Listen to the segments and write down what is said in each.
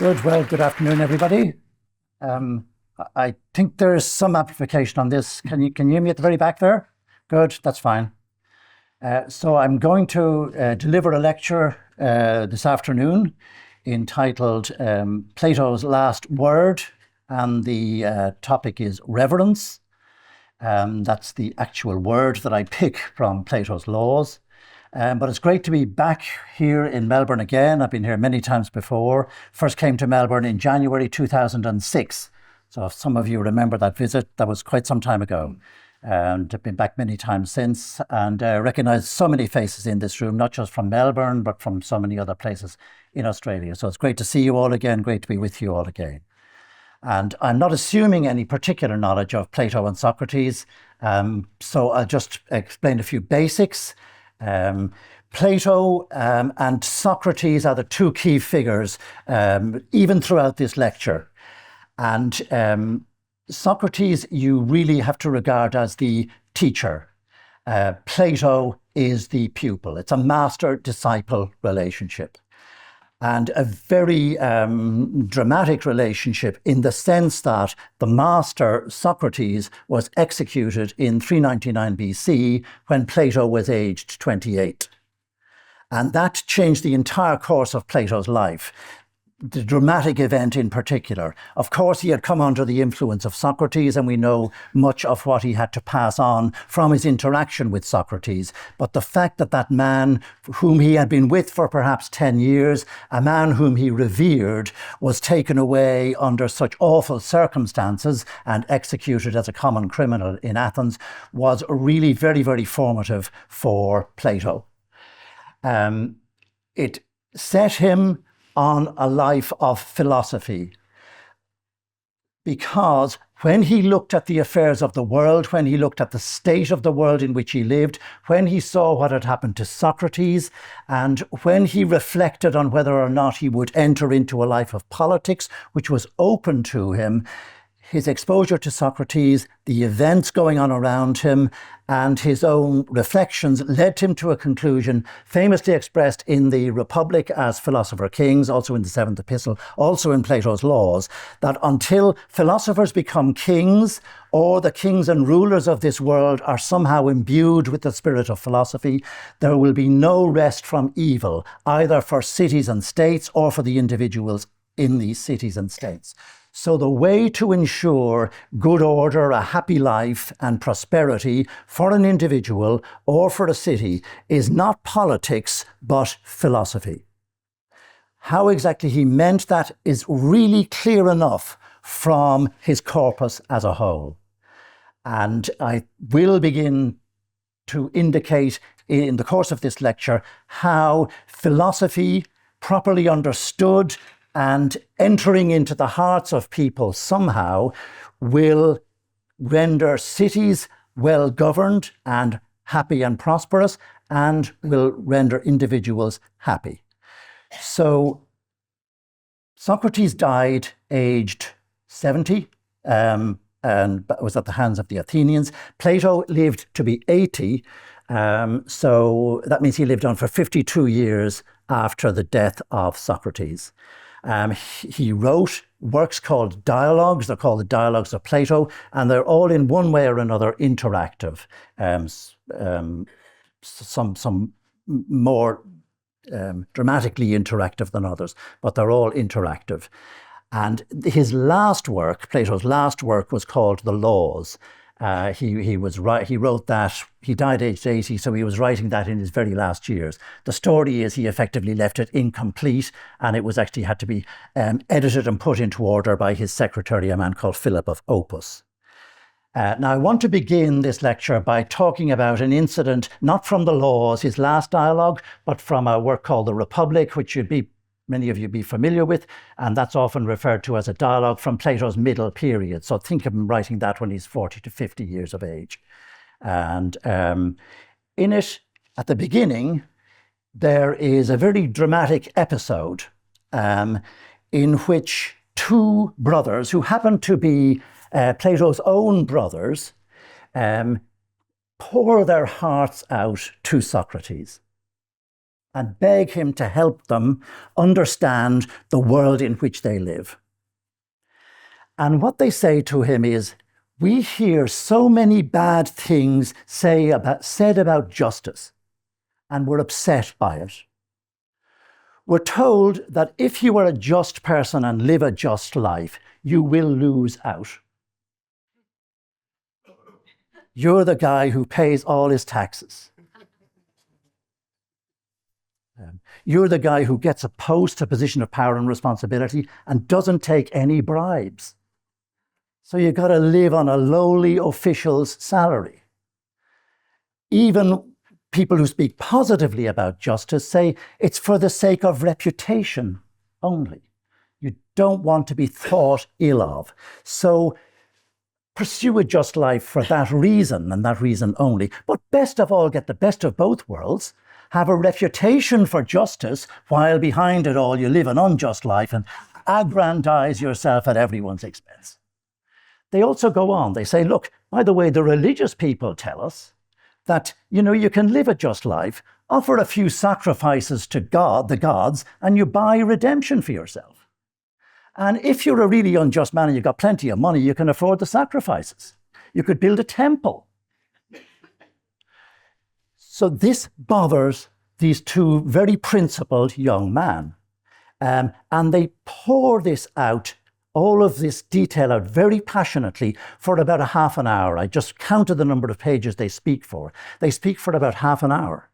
Good. Well, good afternoon, everybody. Um, I think there's some amplification on this. Can you hear me at the very back there? Good. That's fine. So I'm going to deliver a lecture this afternoon entitled Plato's Last Word, and the topic is reverence. That's the actual word that I pick from Plato's Laws. But it's great to be back here in Melbourne again. I've been here many times before. First came to Melbourne in January 2006. So if some of you remember that visit, that was quite some time ago. And I've been back many times since, and recognise so many faces in this room, not just from Melbourne, but from so many other places in Australia. So it's great to see you all again, great to be with you all again. And I'm not assuming any particular knowledge of Plato and Socrates, so I'll just explain a few basics. Plato and Socrates are the two key figures, even throughout this lecture. And Socrates, you really have to regard as the teacher. Plato is the pupil. It's a master-disciple relationship. And a very dramatic relationship in the sense that the master, Socrates, was executed in 399 BC when Plato was aged 28. And that changed the entire course of Plato's life. The dramatic event in particular. Of course, he had come under the influence of Socrates, and we know much of what he had to pass on from his interaction with Socrates. But the fact that that man, whom he had been with for perhaps 10 years, a man whom he revered, was taken away under such awful circumstances and executed as a common criminal in Athens, was really very, very formative for Plato. It set him on a life of philosophy, because when he looked at the affairs of the world, when he looked at the state of the world in which he lived, when he saw what had happened to Socrates, and when he reflected on whether or not he would enter into a life of politics, which was open to him, his exposure to Socrates, the events going on around him, and his own reflections led him to a conclusion famously expressed in the Republic as Philosopher Kings, also in the Seventh Epistle, also in Plato's Laws, that until philosophers become kings, or the kings and rulers of this world are somehow imbued with the spirit of philosophy, there will be no rest from evil, either for cities and states or for the individuals in these cities and states. So the way to ensure good order, a happy life and prosperity for an individual or for a city is not politics, but philosophy. How exactly he meant that is really clear enough from his corpus as a whole. And I will begin to indicate in the course of this lecture how philosophy, properly understood, and entering into the hearts of people somehow will render cities well governed and happy and prosperous, and will render individuals happy. So Socrates died aged 70 and was at the hands of the Athenians. Plato lived to be 80, so that means he lived on for 52 years after the death of Socrates. He wrote works called dialogues. They're called the Dialogues of Plato, and they're all in one way or another interactive. Some more dramatically interactive than others, but they're all interactive. And his last work, Plato's last work, was called The Laws. He wrote that. He died aged 80, so he was writing that in his very last years. The story is he effectively left it incomplete, and it was actually had to be edited and put into order by his secretary, a man called Philip of Opus. Now, I want to begin this lecture by talking about an incident, not from the Laws, his last dialogue, but from a work called The Republic, which many of you be familiar with, and that's often referred to as a dialogue from Plato's middle period. So think of him writing that when he's 40 to 50 years of age. And in it, at the beginning, there is a very dramatic episode in which two brothers, who happen to be Plato's own brothers, pour their hearts out to Socrates. and beg him to help them understand the world in which they live. And what they say to him is, we hear so many bad things said about justice, and we're upset by it. We're told that if you are a just person and live a just life, you will lose out. You're the guy who pays all his taxes. You're the guy who gets a post, a position of power and responsibility, and doesn't take any bribes. So you've got to live on a lowly official's salary. Even people who speak positively about justice say it's for the sake of reputation only. You don't want to be thought ill of. So pursue a just life for that reason and that reason only. But best of all, get the best of both worlds. Have a reputation for justice while behind it all you live an unjust life and aggrandize yourself at everyone's expense. They also go on. They say, look, by the way, the religious people tell us that, you can live a just life, offer a few sacrifices to God, the gods, and you buy redemption for yourself. And if you're a really unjust man and you've got plenty of money, you can afford the sacrifices. You could build a temple. So this bothers these two very principled young men. And they pour this out, all of this detail out very passionately for about a half an hour. I just counted the number of pages they speak for. They speak for about half an hour.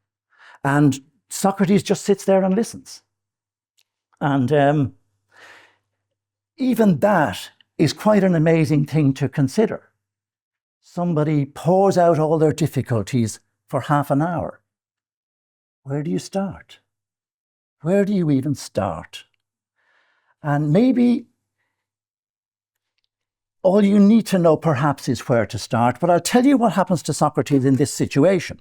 And Socrates just sits there and listens. And even that is quite an amazing thing to consider. Somebody pours out all their difficulties for half an hour. Where do you start? Where do you even start? And maybe all you need to know perhaps is where to start, but I'll tell you what happens to Socrates in this situation.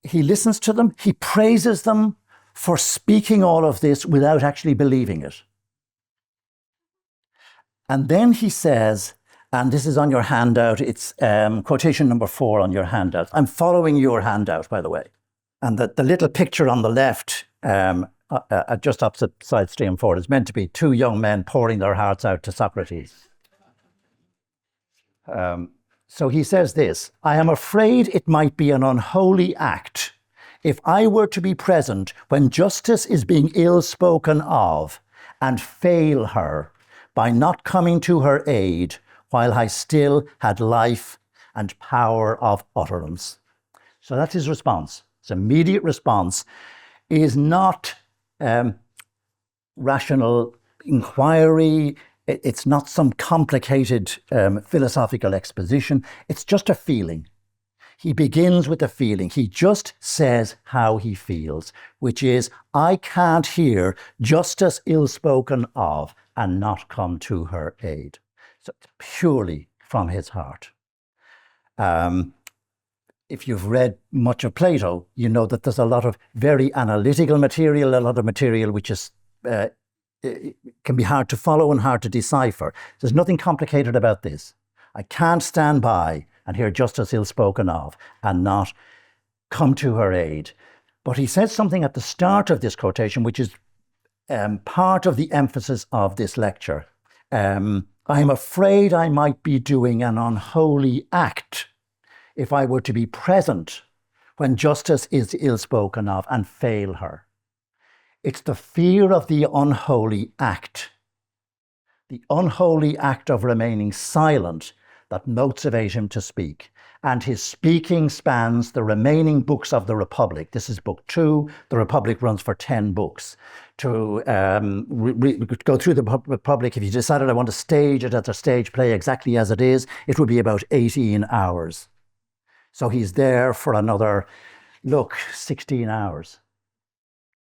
He listens to them, he praises them for speaking all of this without actually believing it. And then he says, and this is on your handout, it's quotation number 4 on your handout. I'm following your handout, by the way. And the little picture on the left, just opposite side stream 4, is meant to be 2 young men pouring their hearts out to Socrates. So he says this, I am afraid it might be an unholy act if I were to be present when justice is being ill spoken of and fail her by not coming to her aid while I still had life and power of utterance. So that's his response. His immediate response is not rational inquiry. It's not some complicated philosophical exposition. It's just a feeling. He begins with a feeling. He just says how he feels, which is, I can't hear justice ill-spoken of and not come to her aid. So it's purely from his heart. If you've read much of Plato, you know that there's a lot of very analytical material, a lot of material which is it can be hard to follow and hard to decipher. There's nothing complicated about this. I can't stand by and hear justice ill-spoken of and not come to her aid. But he says something at the start of this quotation, which is part of the emphasis of this lecture. I'm afraid I might be doing an unholy act if I were to be present when justice is ill-spoken of and fail her. It's the fear of the unholy act of remaining silent that motivates him to speak. And his speaking spans the remaining books of the Republic. This is book 2. The Republic runs for 10 books. To go through the Republic, if you decided I want to stage it as a stage play exactly as it is, it would be about 18 hours. So he's there for another, 16 hours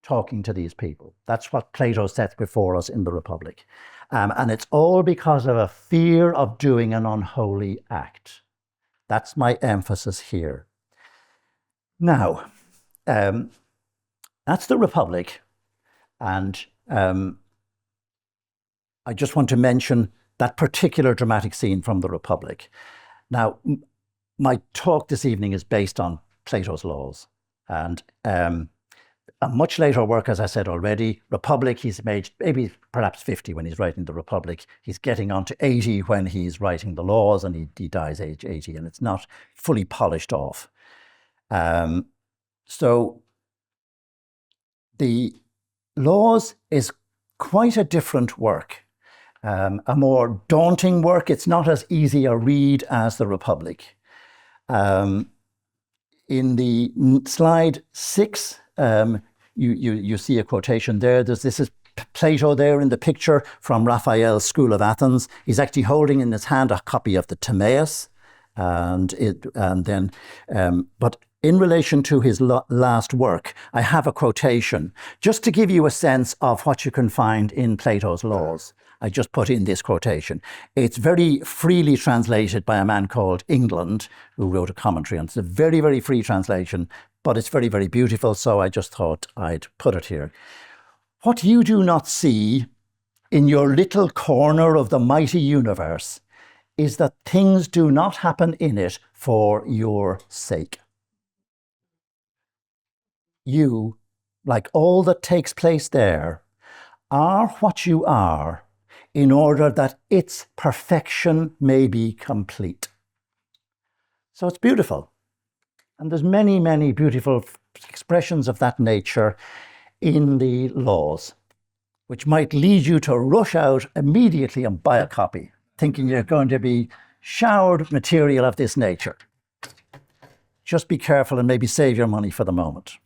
talking to these people. That's what Plato sets before us in the Republic. And it's all because of a fear of doing an unholy act. That's my emphasis here. Now, that's the Republic. And I just want to mention that particular dramatic scene from the Republic. Now, my talk this evening is based on Plato's Laws. And a much later work, as I said already, Republic, he's made maybe perhaps 50 when he's writing the Republic. He's getting on to 80 when he's writing the Laws, and he dies age 80, and it's not fully polished off. So the Laws is quite a different work, a more daunting work. It's not as easy a read as the Republic. In the slide 6, you see a quotation there. This is Plato there in the picture from Raphael's School of Athens. He's actually holding in his hand a copy of the Timaeus, but in relation to his last work, I have a quotation just to give you a sense of what you can find in Plato's Laws. I just put in this quotation. It's very freely translated by a man called England, who wrote a commentary on it. It's a very, very free translation, but it's very, very beautiful, so I just thought I'd put it here. What you do not see in your little corner of the mighty universe is that things do not happen in it for your sake. You, like all that takes place there, are what you are in order that its perfection may be complete. So it's beautiful. And there's many, many beautiful expressions of that nature in the Laws, which might lead you to rush out immediately and buy a copy, thinking you're going to be showered with material of this nature. Just be careful and maybe save your money for the moment.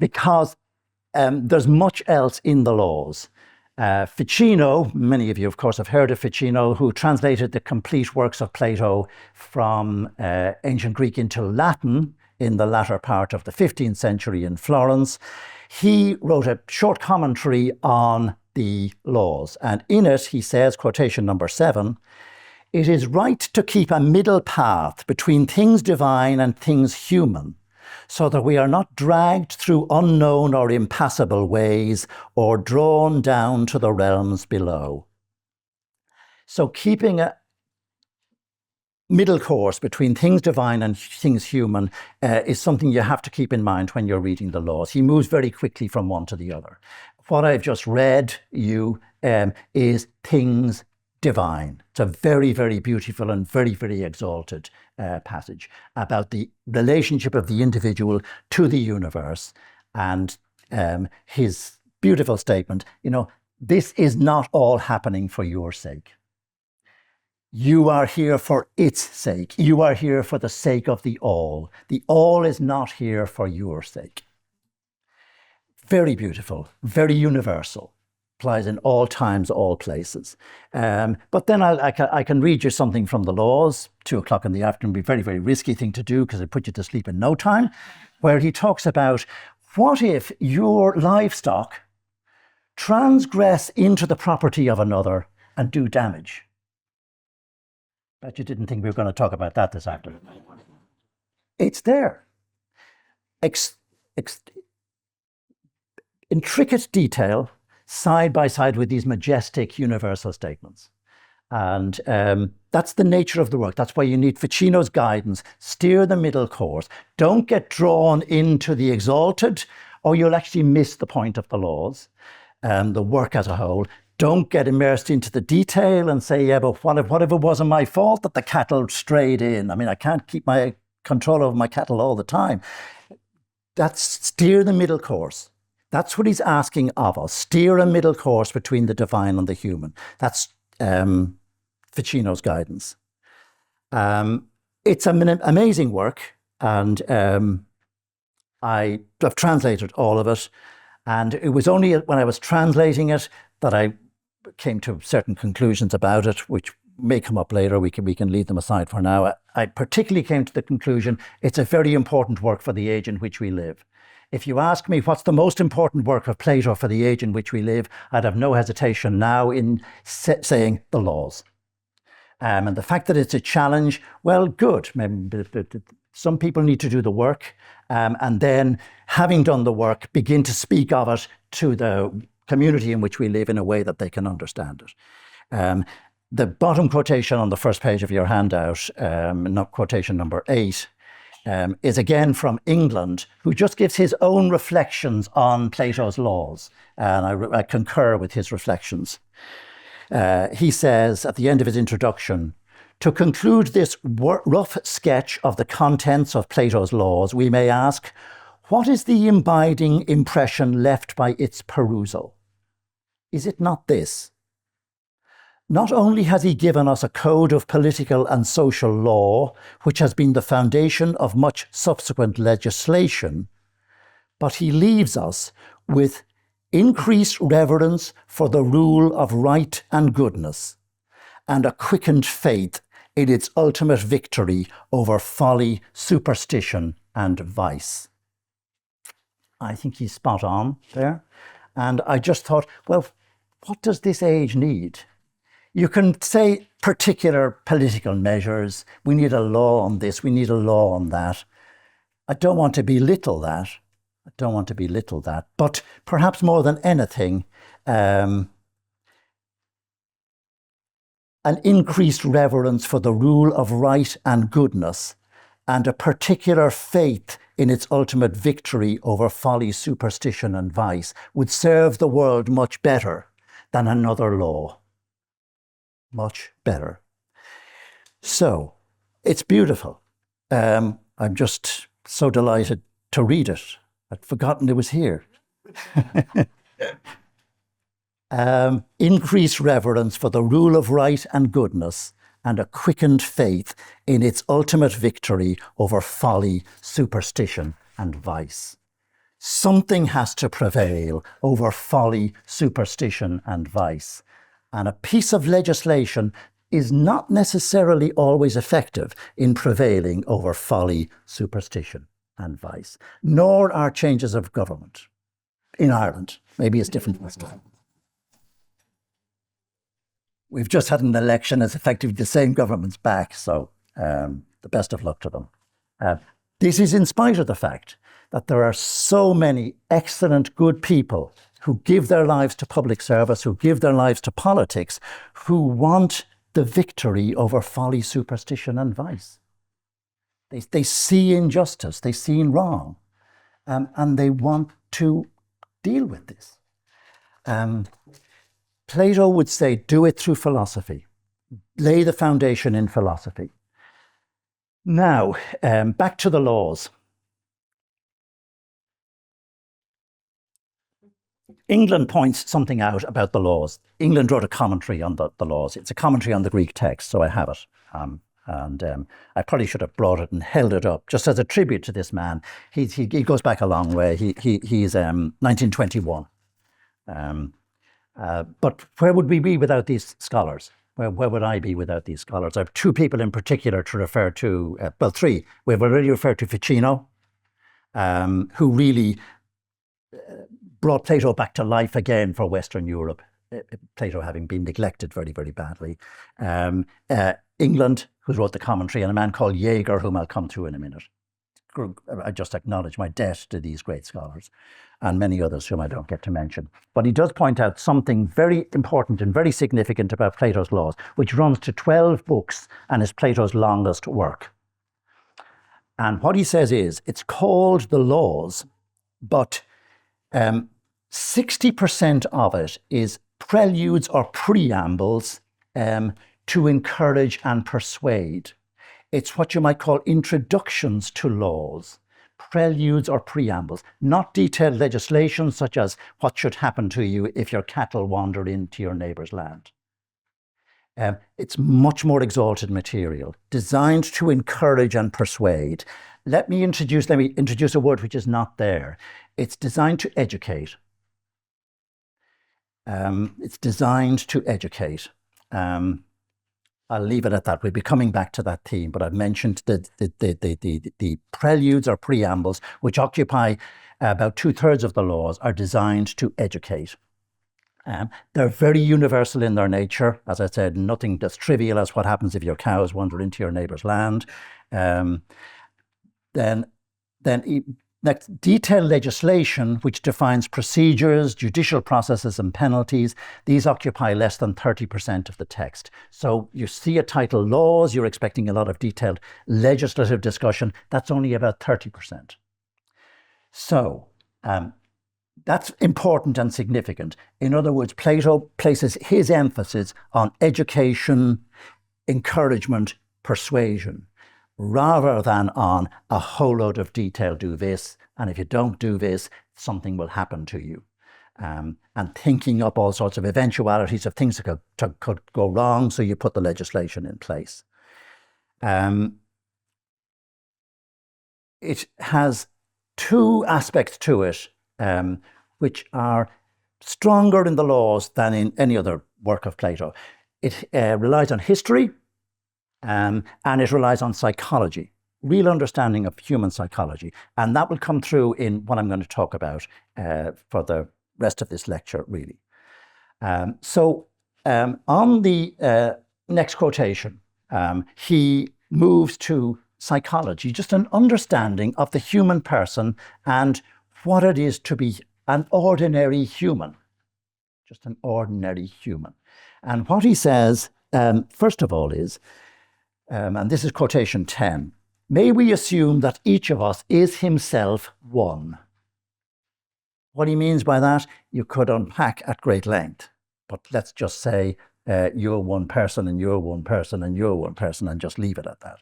Because there's much else in the Laws. Ficino, many of you of course have heard of Ficino, who translated the complete works of Plato from ancient Greek into Latin in the latter part of the 15th century in Florence. He wrote a short commentary on the Laws, and in it he says, quotation number 7, "It is right to keep a middle path between things divine and things human, so that we are not dragged through unknown or impassable ways or drawn down to the realms below." So keeping a middle course between things divine and things human is something you have to keep in mind when you're reading the Laws. He moves very quickly from one to the other. What I've just read you is things divine. It's a very, very beautiful and very, very exalted passage about the relationship of the individual to the universe, and his beautiful statement, this is not all happening for your sake. You are here for its sake. You are here for the sake of the all. The all is not here for your sake. Very beautiful, very universal. Applies in all times, all places. But then I can read you something from the Laws, 2:00 in the afternoon, be a very, very risky thing to do because it put you to sleep in no time, where he talks about what if your livestock transgress into the property of another and do damage? Bet you didn't think we were going to talk about that this afternoon. It's there. Intricate detail, side by side with these majestic universal statements. And that's the nature of the work. That's why you need Ficino's guidance. Steer the middle course. Don't get drawn into the exalted, or you'll actually miss the point of the Laws, the work as a whole. Don't get immersed into the detail and say, yeah, but what if it wasn't my fault that the cattle strayed in? I mean, I can't keep my control over my cattle all the time. That's steer the middle course. That's what he's asking of us. Steer a middle course between the divine and the human. That's Ficino's guidance. It's an amazing work, and I have translated all of it. And it was only when I was translating it that I came to certain conclusions about it, which may come up later. We can leave them aside for now. I particularly came to the conclusion it's a very important work for the age in which we live. If you ask me what's the most important work of Plato for the age in which we live, I'd have no hesitation now in saying the Laws. And the fact that it's a challenge, well, good. Some people need to do the work, and then, having done the work, begin to speak of it to the community in which we live in a way that they can understand it. The bottom quotation on the first page of your handout, not quotation number 8, is again from England, who just gives his own reflections on Plato's laws. And I concur with his reflections. He says at the end of his introduction, to conclude this rough sketch of the contents of Plato's laws, we may ask, what is the abiding impression left by its perusal? Is it not this? Not only has he given us a code of political and social law, which has been the foundation of much subsequent legislation, but he leaves us with increased reverence for the rule of right and goodness, and a quickened faith in its ultimate victory over folly, superstition, and vice. I think he's spot on there. And I just thought, well, what does this age need? You can say particular political measures. We need a law on this. We need a law on that. I don't want to belittle that. But perhaps more than anything, an increased reverence for the rule of right and goodness, and a particular faith in its ultimate victory over folly, superstition, and vice would serve the world much better than another law. Much better. So, it's beautiful. I'm just so delighted to read it. I'd forgotten it was here. Increased reverence for the rule of right and goodness, and a quickened faith in its ultimate victory over folly, superstition, and vice. Something has to prevail over folly, superstition, and vice. And a piece of legislation is not necessarily always effective in prevailing over folly, superstition, and vice, nor are changes of government. In Ireland, maybe it's different this time. We've just had an election as effectively the same government's back, so the best of luck to them. This is in spite of the fact that there are so many excellent, good people who give their lives to public service, who give their lives to politics, who want the victory over folly, superstition, and vice. They see injustice, they see wrong, and they want to deal with this. Plato would say, do it through philosophy. Lay the foundation in philosophy. Now, back to the laws. England points something out about the laws. England wrote a commentary on the laws. It's a commentary on the Greek text, so I have it. I probably should have brought it and held it up, just as a tribute to this man. He goes back a long way. He's 1921. But where would we be without these scholars? Where would I be without these scholars? I have two people in particular to refer to, well, three. We've already referred to Ficino, who really brought Plato back to life again for Western Europe, Plato having been neglected very, very badly. England, who wrote the commentary, and a man called Jaeger, whom I'll come to in a minute. I just acknowledge my debt to these great scholars and many others whom I don't get to mention. But he does point out something very important and very significant about Plato's laws, which runs to 12 books and is Plato's longest work. And what he says is, it's called the Laws, but 60% of it is preludes or preambles to encourage and persuade. It's what you might call introductions to laws, preludes or preambles, not detailed legislation such as what should happen to you if your cattle wander into your neighbour's land. It's much more exalted material, designed to encourage and persuade. Let me introduce a word which is not there. It's designed to educate. It's designed to educate. I'll leave it at that. We'll be coming back to that theme, but I've mentioned the preludes or preambles, which occupy about 2/3 of the laws, are designed to educate. They're very universal in their nature. As I said, nothing as trivial as what happens if your cows wander into your neighbour's land. Then Next, detailed legislation, which defines procedures, judicial processes, and penalties, these occupy less than 30% of the text. So you see a title, Laws, you're expecting a lot of detailed legislative discussion. That's only about 30%. So that's important and significant. In other words, Plato places his emphasis on education, encouragement, persuasion, rather than on a whole load of detail, do this, and if you don't do this, something will happen to you. And thinking up all sorts of eventualities of things that could go wrong, so you put the legislation in place. It has two aspects to it, which are stronger in the Laws than in any other work of Plato. It relies on history, and it relies on psychology, real understanding of human psychology. And that will come through in what I'm going to talk about for the rest of this lecture, really. So on the next quotation, he moves to psychology, just an understanding of the human person and what it is to be an ordinary human, just an ordinary human. And what he says, first of all, is, and this is quotation 10, may we assume that each of us is himself one. What he means by that, you could unpack at great length, but let's just say you're one person and you're one person and you're one person and just leave it at that.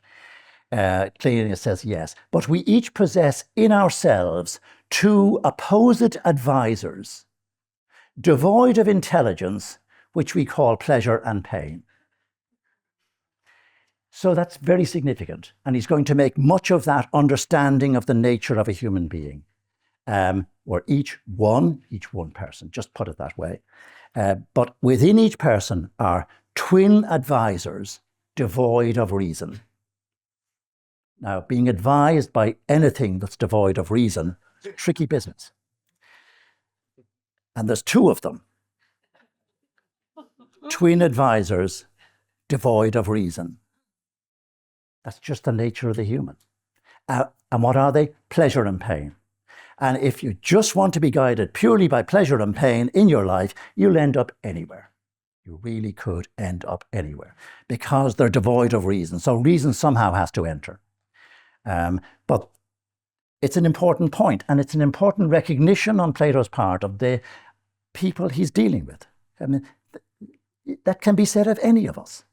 Clearly it says yes, but we each possess in ourselves two opposite advisors, devoid of intelligence, which we call pleasure and pain. So that's very significant. And he's going to make much of that understanding of the nature of a human being. We're each one person, just put it that way. But within each person are twin advisors devoid of reason. Now, being advised by anything that's devoid of reason is a tricky business. And there's two of them. Twin advisors devoid of reason. That's just the nature of the human. And what are they? Pleasure and pain. And if you just want to be guided purely by pleasure and pain in your life, you'll end up anywhere. You really could end up anywhere because they're devoid of reason. So reason somehow has to enter. But it's an important point, and it's an important recognition on Plato's part of the people he's dealing with. I mean, that can be said of any of us.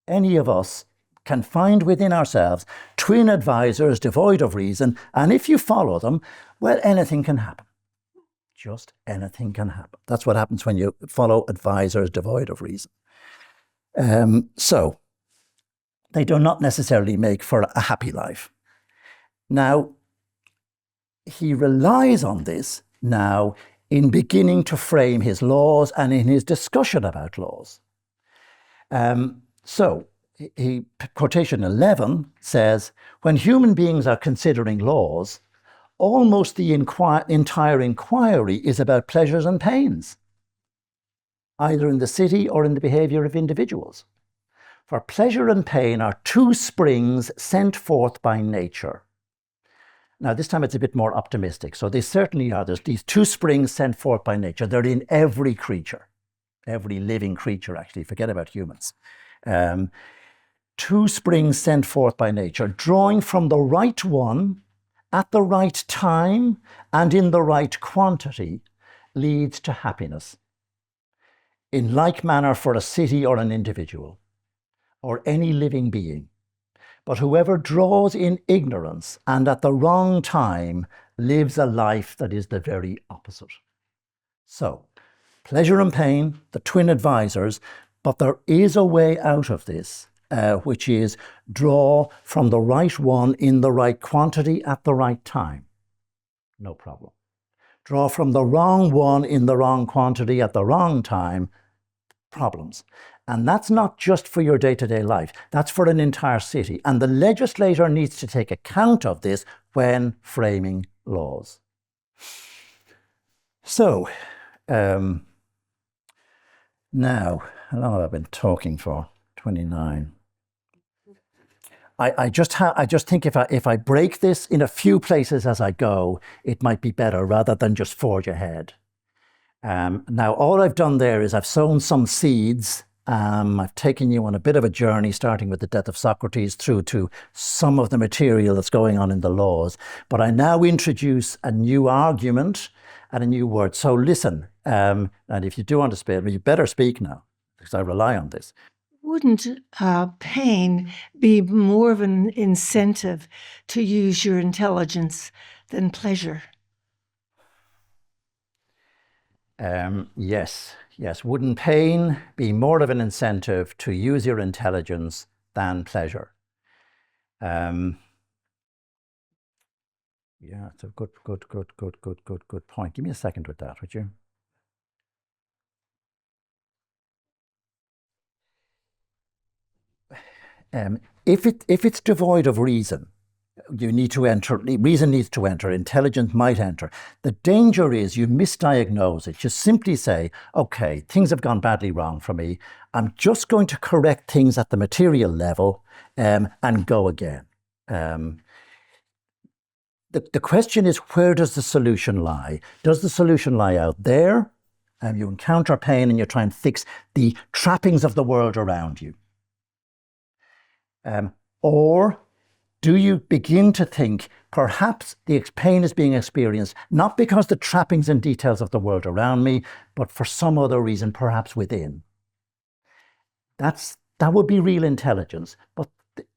Any of us can find within ourselves twin advisors devoid of reason, and if you follow them, well, anything can happen. Just anything can happen. That's what happens when you follow advisors devoid of reason. So they do not necessarily make for a happy life. Now, he relies on this now in beginning to frame his laws and in his discussion about laws. Quotation 11 says, when human beings are considering laws, almost the entire inquiry is about pleasures and pains, either in the city or in the behavior of individuals. For pleasure and pain are two springs sent forth by nature. Now, this time it's a bit more optimistic. So they certainly are. There's these two springs sent forth by nature. They're in every creature, every living creature, actually. Forget about humans. Two springs sent forth by nature, drawing from the right one at the right time and in the right quantity, leads to happiness. In like manner for a city or an individual, or any living being. But whoever draws in ignorance and at the wrong time lives a life that is the very opposite. So, pleasure and pain, the twin advisors, but there is a way out of this, which is draw from the right one in the right quantity at the right time. No problem. Draw from the wrong one in the wrong quantity at the wrong time. Problems. And that's not just for your day-to-day life. That's for an entire city. And the legislator needs to take account of this when framing laws. So, now, how long have I been talking for? 29. I just think if I break this in a few places as I go, it might be better rather than just forge ahead. Now, all I've done there is I've sown some seeds. I've taken you on a bit of a journey, starting with the death of Socrates through to some of the material that's going on in the laws. But I now introduce a new argument and a new word. So listen, and if you do want to speak, you better speak now, because I rely on this. Wouldn't pain be more of an incentive to use your intelligence than pleasure? Yes. Wouldn't pain be more of an incentive to use your intelligence than pleasure? Yeah, it's a good point. Give me a second with that, would you? If it's devoid of reason, you need to enter, reason needs to enter, intelligence might enter. The danger is you misdiagnose it. You simply say, okay, things have gone badly wrong for me. I'm just going to correct things at the material level and go again. The question is, where does the solution lie? Does the solution lie out there? You encounter pain and you try and fix the trappings of the world around you. Or do you begin to think perhaps the pain is being experienced not because the trappings and details of the world around me, but for some other reason, perhaps within? That would be real intelligence, but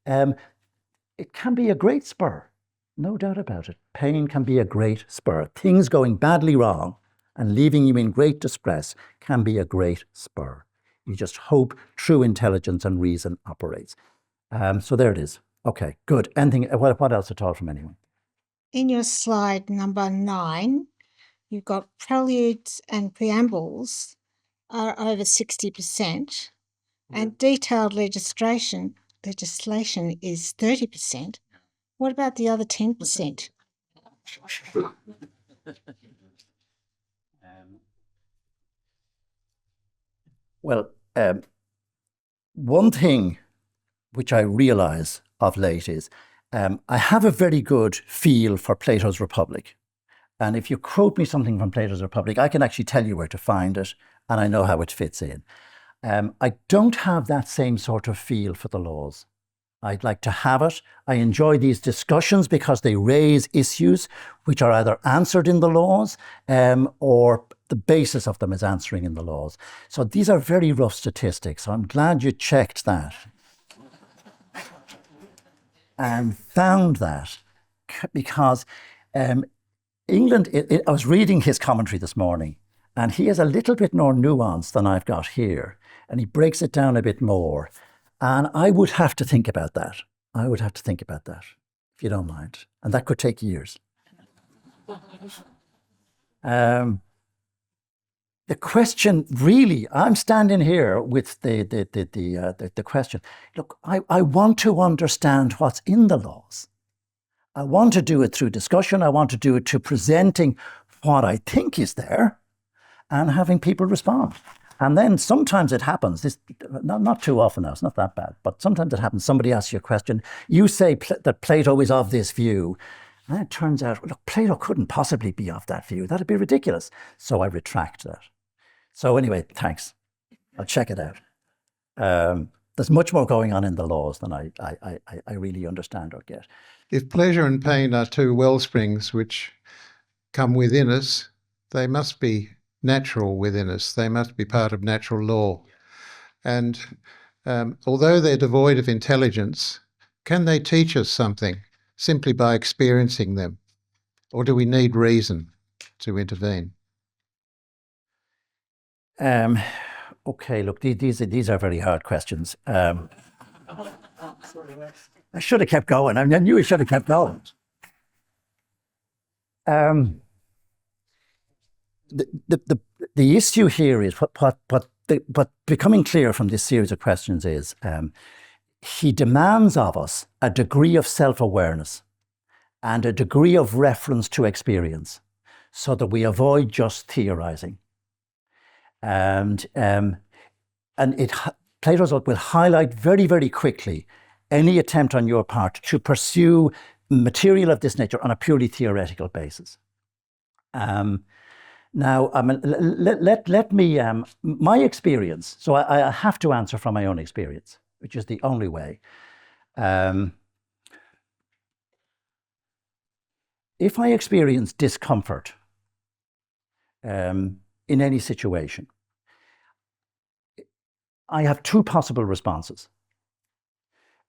it can be a great spur, no doubt about it. Pain can be a great spur. Things going badly wrong and leaving you in great distress can be a great spur. You just hope true intelligence and reason operates. So there it is. Okay, good. Anything? What else at all from anyone? In your slide number 9, you've got preludes and preambles are over 60%, and detailed legislation is 30%. What about the other 10%? Well, one thing which I realise of late is I have a very good feel for Plato's Republic. And if you quote me something from Plato's Republic, I can actually tell you where to find it, and I know how it fits in. I don't have that same sort of feel for the laws. I'd like to have it. I enjoy these discussions because they raise issues which are either answered in the laws or the basis of them is answering in the laws. So these are very rough statistics. So I'm glad you checked that and found that, because England, I was reading his commentary this morning, and he is a little bit more nuanced than I've got here, and he breaks it down a bit more. And I would have to think about that. If you don't mind. And that could take years. The question really, I'm standing here with the question. Look, I want to understand what's in the laws. I want to do it through discussion. I want to do it to presenting what I think is there and having people respond. And then sometimes it happens, this not too often now, it's not that bad, but sometimes it happens, somebody asks you a question, you say that Plato is of this view, and it turns out, look, Plato couldn't possibly be of that view. That'd be ridiculous. So I retract that. So anyway, thanks. I'll check it out. There's much more going on in the laws than I really understand or get. If pleasure and pain are two well springs which come within us, they must be natural within us. They must be part of natural law. And although they're devoid of intelligence, can they teach us something simply by experiencing them? Or do we need reason to intervene? Okay, look, these are very hard questions. I should have kept going. I knew I should have kept going. The issue here is what becoming clear from this series of questions is he demands of us a degree of self-awareness and a degree of reference to experience so that we avoid just theorizing. And Plato's will highlight very, very quickly any attempt on your part to pursue material of this nature on a purely theoretical basis. Now, let me, my experience, so I have to answer from my own experience, which is the only way. If I experience discomfort in any situation, I have two possible responses.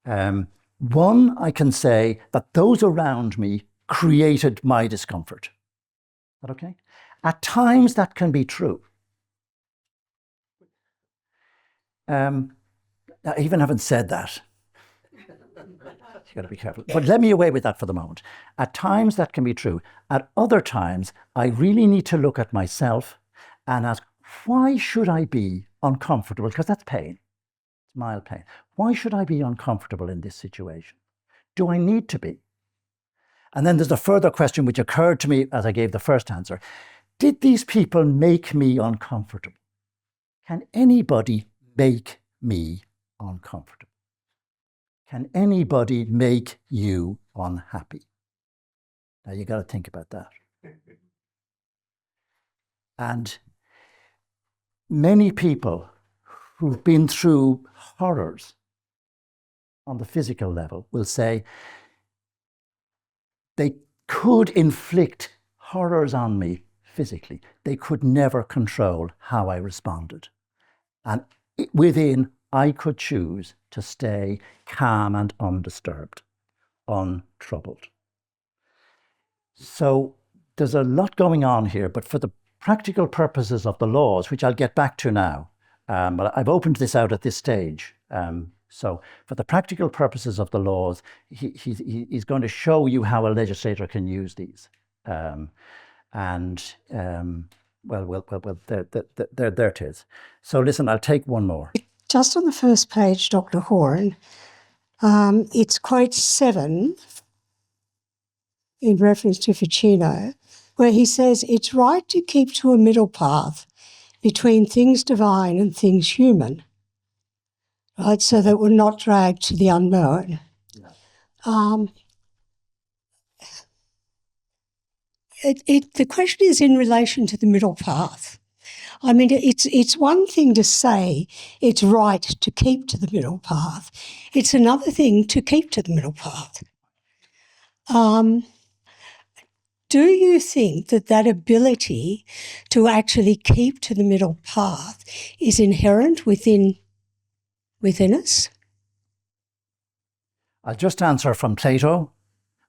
One, I can say that those around me created my discomfort. Is that okay? At times that can be true. I even haven't said that. You got to be careful. But let me away with that for the moment. At times that can be true. At other times, I really need to look at myself and ask, why should I be uncomfortable? Because that's pain. It's mild pain. Why should I be uncomfortable in this situation? Do I need to be? And then there's a further question which occurred to me as I gave the first answer. Did these people make me uncomfortable? Can anybody make me uncomfortable? Can anybody make you unhappy? Now you got to think about that. And many people who've been through horrors on the physical level will say they could inflict horrors on me physically. They could never control how I responded. And within, I could choose to stay calm and undisturbed, untroubled. So there's a lot going on here, but for the practical purposes of the laws, which I'll get back to now, but I've opened this out at this stage. So for the practical purposes of the laws, he's going to show you how a legislator can use these. Well, there it is. So listen, I'll take one more. Just on the first page, Dr. Horan, it's quote 7 in reference to Ficino, where he says, it's right to keep to a middle path between things divine and things human, right? So that we're not dragged to the unknown. Yeah. The question is in relation to the middle path. I mean, it's one thing to say it's right to keep to the middle path. It's another thing to keep to the middle path. Do you think that ability to actually keep to the middle path is inherent within us? I'll just answer from Plato,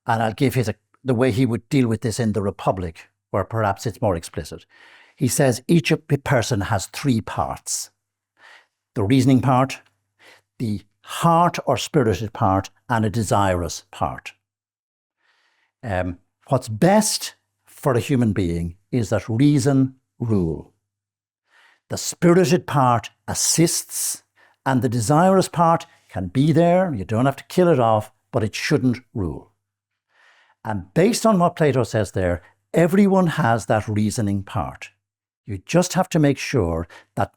and I'll give the way he would deal with this in the Republic, where perhaps it's more explicit. He says each person has 3 parts: the reasoning part, the heart or spirited part, and a desirous part. What's best for a human being is that reason rule. The spirited part assists, and the desirous part can be there. You don't have to kill it off, but it shouldn't rule. And based on what Plato says there, everyone has that reasoning part. You just have to make sure that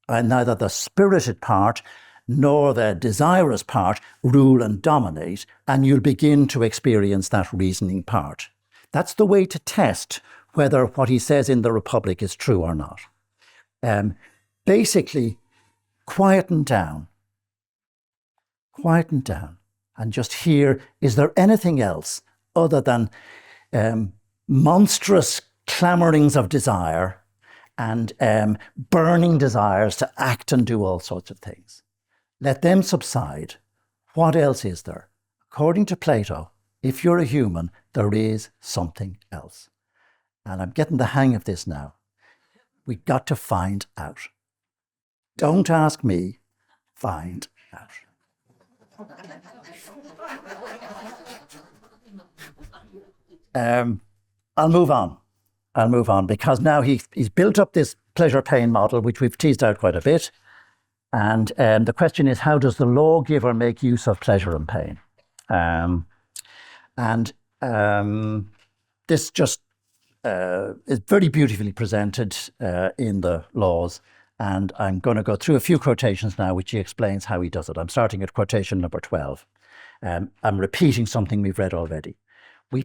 neither the spirited part nor the desirous part rule and dominate, and you'll begin to experience that reasoning part. That's the way to test whether what he says in the Republic is true or not. Basically, quieten down, and just hear, is there anything else other than monstrous clamorings of desire and burning desires to act and do all sorts of things? Let them subside. What else is there? According to Plato, if you're a human, there is something else. And I'm getting the hang of this now. We got to find out. Don't ask me, find out. I'll move on because now he's built up this pleasure-pain model, which we've teased out quite a bit. And the question is, how does the lawgiver make use of pleasure and pain? This just is very beautifully presented in the laws. And I'm going to go through a few quotations now, which he explains how he does it. I'm starting at quotation number 12. I'm repeating something we've read already. We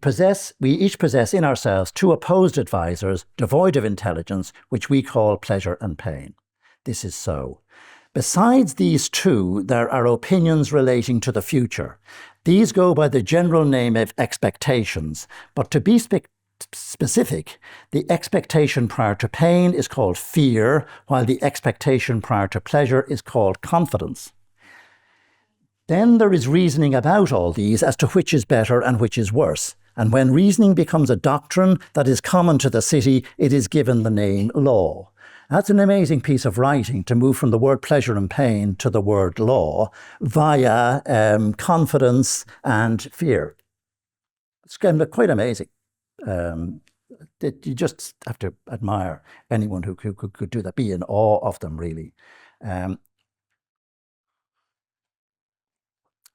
each possess in ourselves two opposed advisors, devoid of intelligence, which we call pleasure and pain. This is so. Besides these two, there are opinions relating to the future. These go by the general name of expectations, but to be specific, the expectation prior to pain is called fear, while the expectation prior to pleasure is called confidence. Then there is reasoning about all these as to which is better and which is worse. And when reasoning becomes a doctrine that is common to the city, it is given the name law. That's an amazing piece of writing, to move from the word pleasure and pain to the word law via confidence and fear. It's kind of quite amazing. You just have to admire anyone who could do that, be in awe of them, really.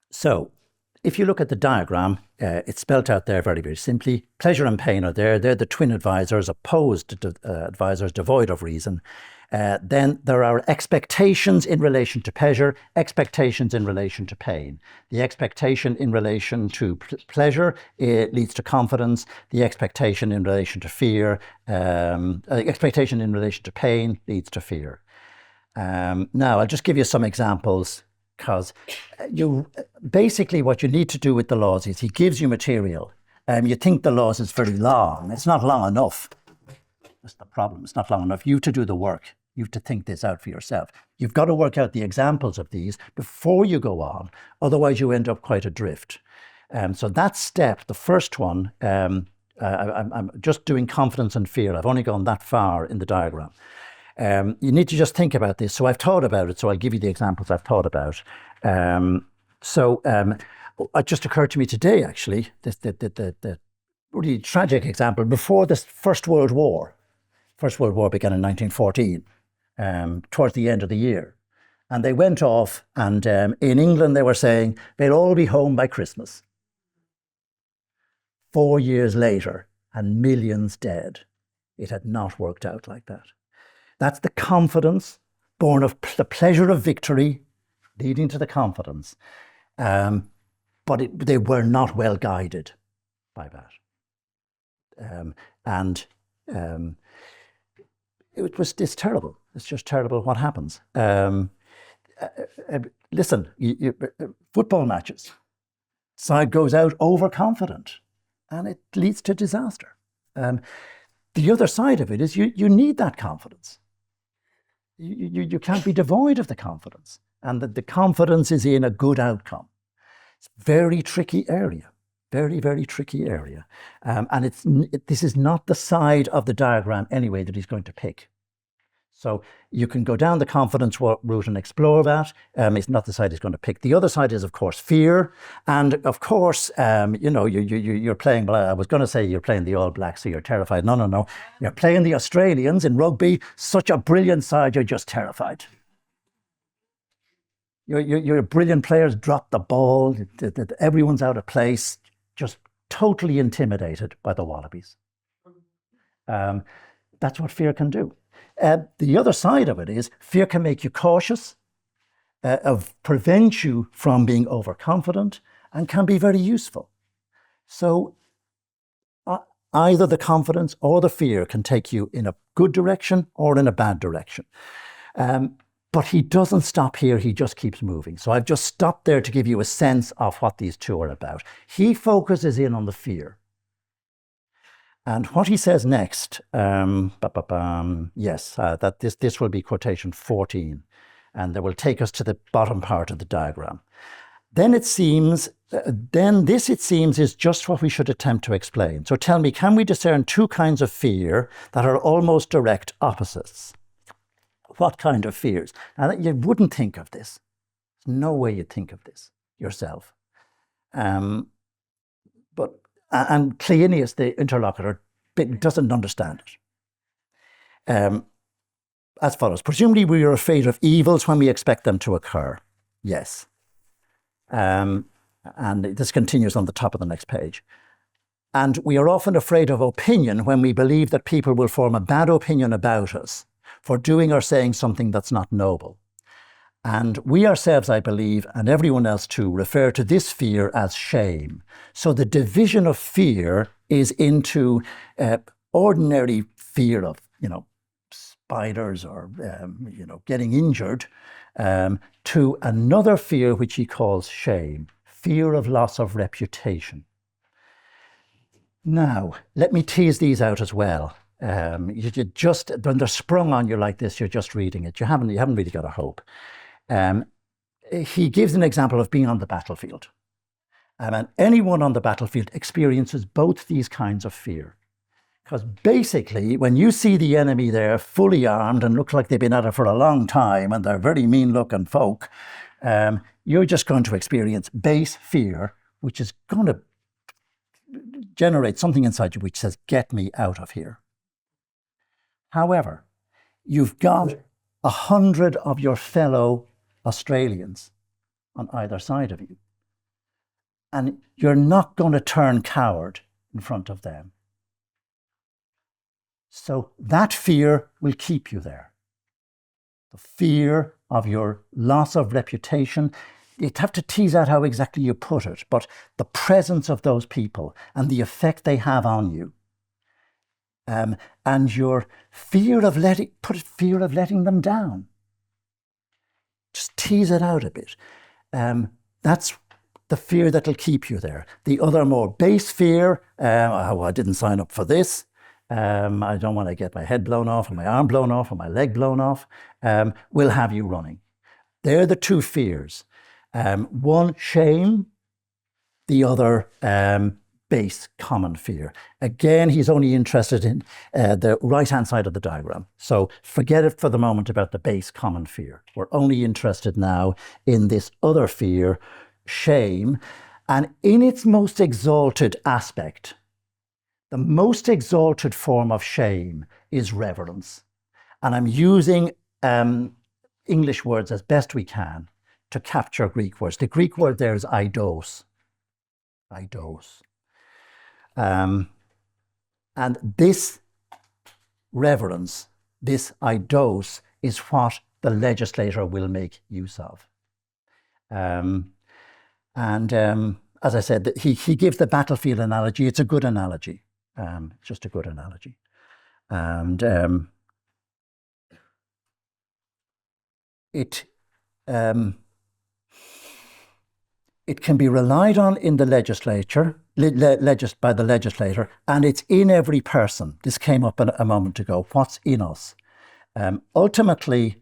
So if you look at the diagram, it's spelt out there very, very simply. Pleasure and pain are there. They're the twin advisors, opposed advisors, devoid of reason. Then there are expectations in relation to pleasure, expectations in relation to pain. The expectation in relation to pleasure, it leads to confidence. The expectation in relation to fear, expectation in relation to pain leads to fear. Now, I'll just give you some examples, because basically what you need to do with the laws is he gives you material. You think the laws is very long. It's not long enough. That's the problem. It's not long enough. You have to do the work. You have to think this out for yourself. You've got to work out the examples of these before you go on. Otherwise, you end up quite adrift. So that step, the first one, I'm just doing confidence and fear. I've only gone that far in the diagram. You need to just think about this. So I've thought about it. So I'll give you the examples I've thought about. It just occurred to me today, actually, the really tragic example. Before the First World War began in 1914, towards the end of the year. And they went off, and in England they were saying, they'll all be home by Christmas. 4 years later, and millions dead. It had not worked out like that. That's the confidence born of the pleasure of victory, leading to the confidence. But they were not well guided by that. It's terrible. It's just terrible what happens. Listen, football matches, side goes out overconfident, and it leads to disaster. The other side of it is you need that confidence. You can't be devoid of the confidence, and the confidence is in a good outcome. It's a very tricky area, very, very tricky area. And this is not the side of the diagram anyway that he's going to pick. So you can go down the confidence route and explore that. It's not the side he's going to pick. The other side is, of course, fear. And of course, you're playing, well, I was going to say you're playing the All Blacks, so you're terrified. No. You're playing the Australians in rugby. Such a brilliant side, you're just terrified. Your brilliant players drop the ball. Everyone's out of place. Just totally intimidated by the Wallabies. That's what fear can do. The other side of it is fear can make you cautious, prevent you from being overconfident, and can be very useful. So either the confidence or the fear can take you in a good direction or in a bad direction. But he doesn't stop here, he just keeps moving. So I've just stopped there to give you a sense of what these two are about. He focuses in on the fear. And what he says next, that this will be quotation 14, and that will take us to the bottom part of the diagram. Then this it seems is just what we should attempt to explain. So tell me, can we discern two kinds of fear that are almost direct opposites? What kind of fears? Now, you wouldn't think of this. There's no way you'd think of this yourself. And Cleinias, the interlocutor, doesn't understand it. As follows: presumably we are afraid of evils when we expect them to occur. Yes. And this continues on the top of the next page. And we are often afraid of opinion when we believe that people will form a bad opinion about us. for doing or saying something that's not noble. And we ourselves, I believe, and everyone else too, refer to this fear as shame. So the division of fear is into ordinary fear of, spiders or, getting injured, to another fear which he calls shame, fear of loss of reputation. Now, let me tease these out as well. You just, when they're sprung on you like this, you're just reading it. You haven't really got a hope. He gives an example of being on the battlefield. And anyone on the battlefield experiences both these kinds of fear. Because basically, when you see the enemy there fully armed and looks like they've been at it for a long time and they're very mean-looking folk, you're just going to experience base fear, which is going to generate something inside you which says, get me out of here. However, you've got 100 of your fellow Australians on either side of you. And you're not going to turn coward in front of them. So that fear will keep you there. The fear of your loss of reputation. You'd have to tease out how exactly you put it, but the presence of those people and the effect they have on you. And your fear of letting them down. Just tease it out a bit. That's the fear that'll keep you there. The other more base fear, I didn't sign up for this. I don't want to get my head blown off or my arm blown off or my leg blown off, will have you running. They're the two fears. One, shame. The other, base common fear. Again, he's only interested in the right-hand side of the diagram. So forget it for the moment about the base common fear. We're only interested now in this other fear, shame, and in its most exalted aspect. The most exalted form of shame is reverence. And I'm using English words as best we can to capture Greek words. The Greek word there is eidos. Eidos. And this reverence, this eidos, is what the legislator will make use of. As I said, he gives the battlefield analogy. It's a good analogy. It's just a good analogy. And it can be relied on in the legislature, by the legislator, and it's in every person. This came up a moment ago. What's in us? Ultimately,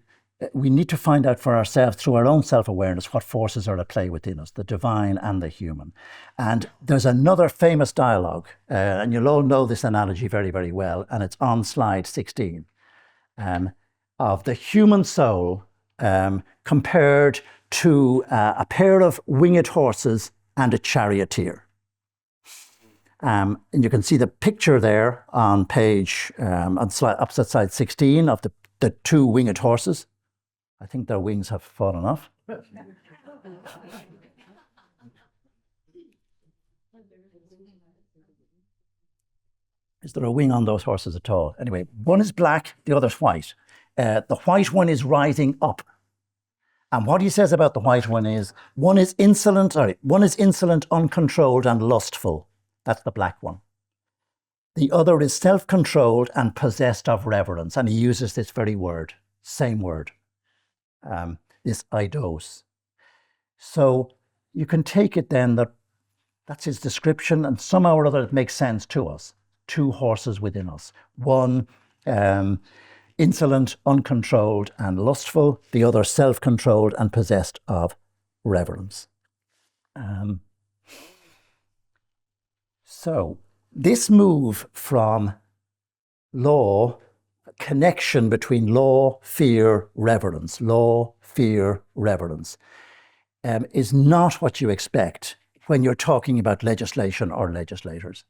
we need to find out for ourselves through our own self-awareness what forces are at play within us, the divine and the human. And there's another famous dialogue, and you'll all know this analogy very, very well, and it's on slide 16, of the human soul compared to a pair of winged horses and a charioteer. And you can see the picture there on page, opposite side 16 of the two winged horses. I think their wings have fallen off. Is there a wing on those horses at all? Anyway, one is black, the other's white. The white one is rising up. And what he says about the white one is insolent, uncontrolled, and lustful. That's the black one. The other is self-controlled and possessed of reverence. And he uses this very word, same word. This eidos. So you can take it then that that's his description, and somehow or other it makes sense to us. Two horses within us. One insolent, uncontrolled, and lustful. The other self-controlled and possessed of reverence. So this move from law, connection between law, fear, reverence, is not what you expect when you're talking about legislation or legislators.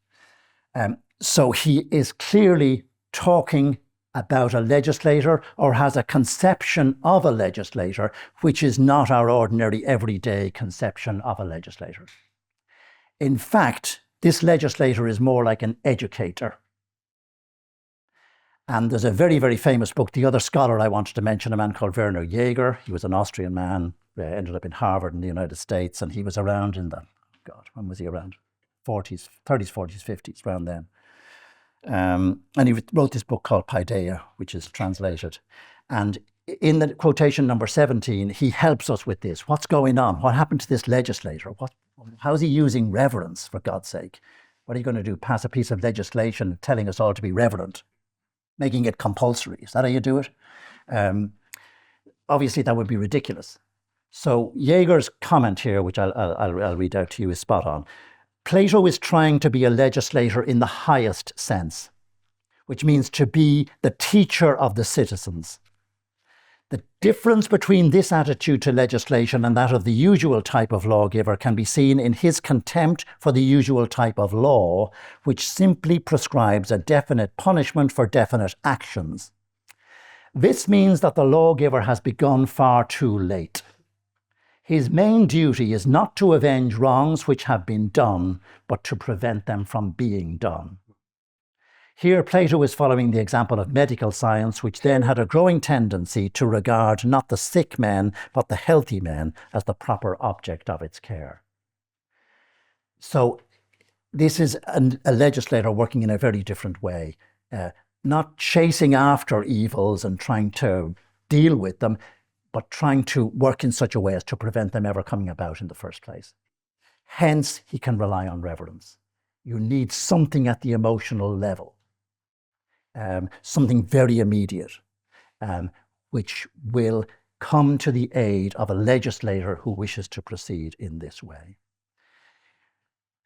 So he is clearly talking about a legislator, or has a conception of a legislator, which is not our ordinary everyday conception of a legislator. In fact, this legislator is more like an educator. And there's a very, very famous book. The other scholar I wanted to mention, a man called Werner Jaeger. He was an Austrian man, ended up in Harvard in the United States, and he was around in the, God, when was he around? 40s, 30s, 40s, 50s, around then. And he wrote this book called Paideia, which is translated. And in the quotation number 17, he helps us with this. What's going on? What happened to this legislator? How's he using reverence, for God's sake? What are you going to do? Pass a piece of legislation telling us all to be reverent? Making it compulsory. Is that how you do it? Obviously, that would be ridiculous. So Jaeger's comment here, which I'll read out to you, is spot on. Plato is trying to be a legislator in the highest sense, which means to be the teacher of the citizens. The difference between this attitude to legislation and that of the usual type of lawgiver can be seen in his contempt for the usual type of law, which simply prescribes a definite punishment for definite actions. This means that the lawgiver has begun far too late. His main duty is not to avenge wrongs which have been done, but to prevent them from being done. Here, Plato is following the example of medical science, which then had a growing tendency to regard not the sick men, but the healthy men as the proper object of its care. So this is a legislator working in a very different way, not chasing after evils and trying to deal with them, but trying to work in such a way as to prevent them ever coming about in the first place. Hence, he can rely on reverence. You need something at the emotional level. Something very immediate, which will come to the aid of a legislator who wishes to proceed in this way.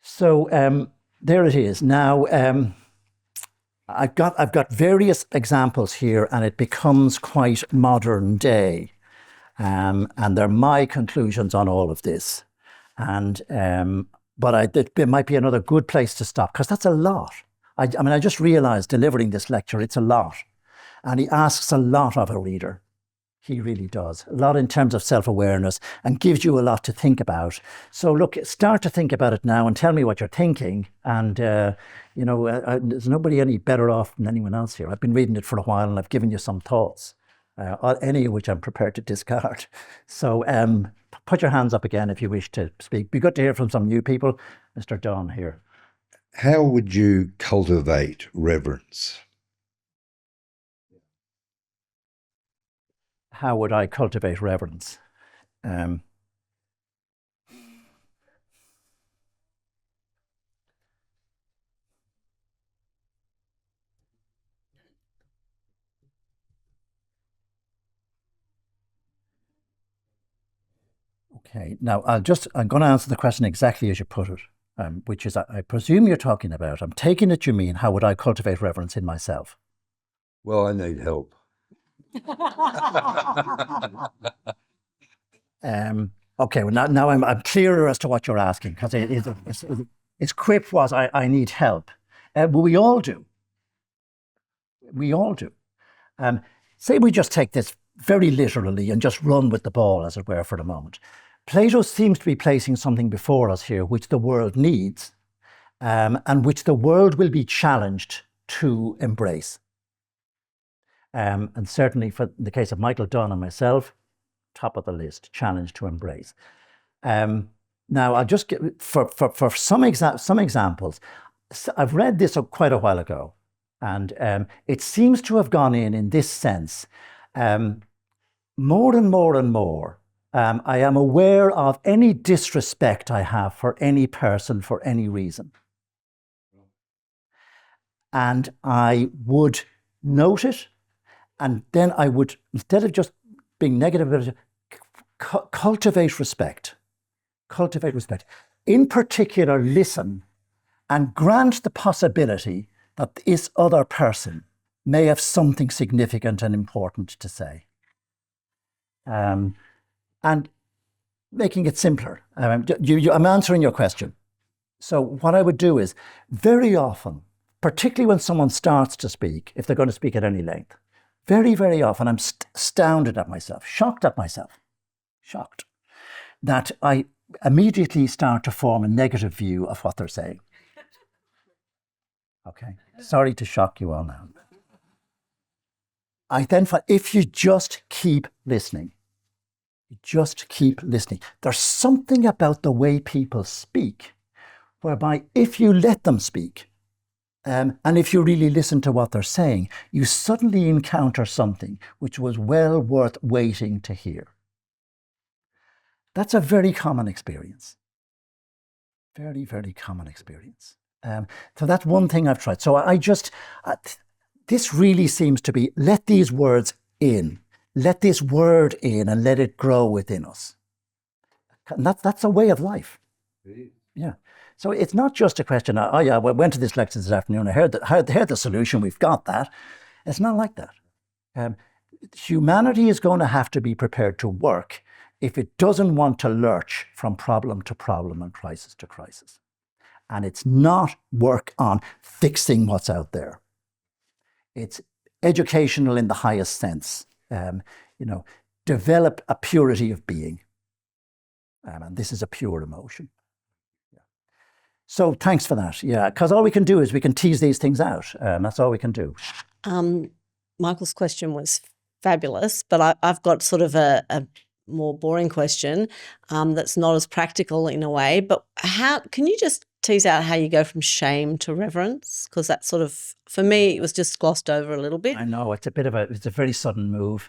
So there it is. Now, I've got various examples here, and it becomes quite modern day, and they're my conclusions on all of this. And but it might be another good place to stop, because that's a lot. I mean, I just realized delivering this lecture, it's a lot. And he asks a lot of a reader. He really does. A lot in terms of self-awareness, and gives you a lot to think about. So look, start to think about it now and tell me what you're thinking. And, there's nobody any better off than anyone else here. I've been reading it for a while and I've given you some thoughts, any of which I'm prepared to discard. So put your hands up again if you wish to speak. Be good to hear from some new people. Mr. Don here. How would you cultivate reverence? How would I cultivate reverence? Okay, now I'm going to answer the question exactly as you put it. Which is, I presume you're talking about, I'm taking it you mean, how would I cultivate reverence in myself? Well, I need help. Okay, well now I'm clearer as to what you're asking, because its quip was, I need help. But we all do. We all do. Say we just take this very literally and just run with the ball, as it were, for the moment. Plato seems to be placing something before us here which the world needs, and which the world will be challenged to embrace. And certainly for the case of Michael Dunn and myself, top of the list, challenge to embrace. Now, I'll just get, for some examples, I've read this quite a while ago, and it seems to have gone in this sense. More and more and more, I am aware of any disrespect I have for any person for any reason. And I would note it, and then I would, instead of just being negative about it, cultivate respect. Cultivate respect. In particular, listen and grant the possibility that this other person may have something significant and important to say. And making it simpler. I'm answering your question. So what I would do is, very often, particularly when someone starts to speak, if they're going to speak at any length, very, very often I'm astounded at myself, shocked that I immediately start to form a negative view of what they're saying. Okay, sorry to shock you all now. I then find if you just keep listening, there's something about the way people speak whereby if you let them speak, and if you really listen to what they're saying, you suddenly encounter something which was well worth waiting to hear. That's a very common experience. Very, very common experience. So that's one thing I've tried. So this really seems to be, let these words in. Let this word in and let it grow within us. And that's a way of life. Yeah. So it's not just a question of, oh yeah, we went to this lecture this afternoon, I heard the solution, we've got that. It's not like that. Humanity is going to have to be prepared to work if it doesn't want to lurch from problem to problem and crisis to crisis. And it's not work on fixing what's out there. It's educational in the highest sense. Develop a purity of being. And this is a pure emotion. So thanks for that. Yeah, because all we can do is we can tease these things out. That's all we can do. Michael's question was fabulous, but I've got sort of a more boring question that's not as practical in a way. But how can you just tease out how you go from shame to reverence? Because that sort of, for me, it was just glossed over a little bit. I know it's a very sudden move,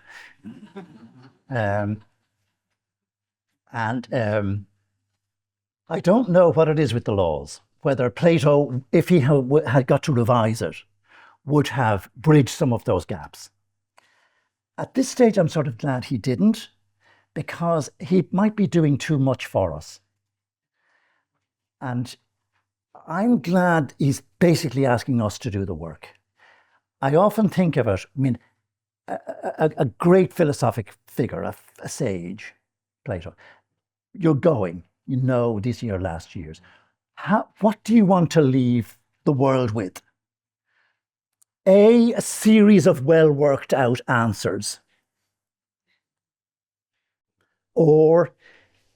I don't know what it is with the laws, whether Plato, if he had got to revise it, would have bridged some of those gaps. At this stage, I'm sort of glad he didn't, because he might be doing too much for us. And I'm glad he's basically asking us to do the work. I often think of it, I mean, a great philosophic figure, a sage, Plato. You're going, these are your last years. What do you want to leave the world with? A series of well worked out answers, or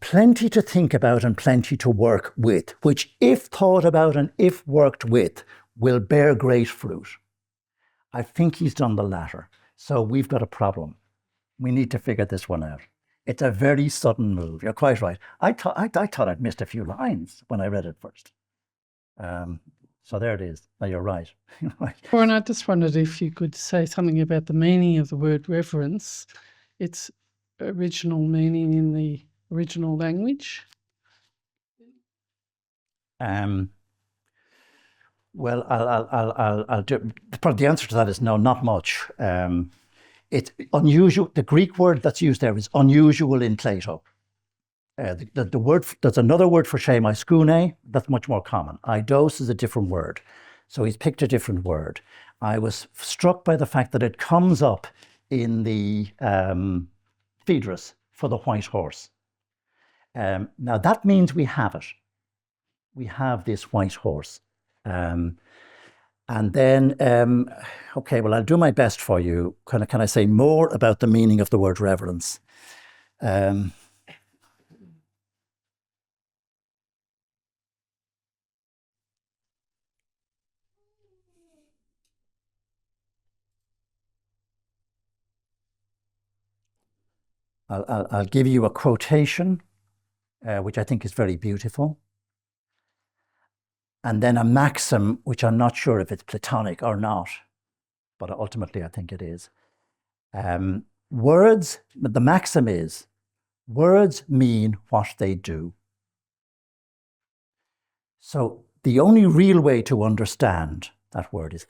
plenty to think about and plenty to work with, which if thought about and if worked with, will bear great fruit. I think he's done the latter. So we've got a problem. We need to figure this one out. It's a very sudden move. You're quite right. I thought I'd missed a few lines when I read it first. So there it is. No, you're right. Warren, I just wondered if you could say something about the meaning of the word reverence, its original meaning in the original language. Well, I'll do. Probably the answer to that is no, not much. It's unusual. The Greek word that's used there is unusual in Plato. The word, there's another word for shame, aiskune, that's much more common. Eidos is a different word. So he's picked a different word. I was struck by the fact that it comes up in the Phaedrus for the white horse. Now that means we have it. We have this white horse. And then, okay, well, I'll do my best for you. Can I say more about the meaning of the word reverence? I'll give you a quotation, which I think is very beautiful. And then a maxim, which I'm not sure if it's Platonic or not, but ultimately I think it is. Words, the maxim is, words mean what they do. So the only real way to understand that word is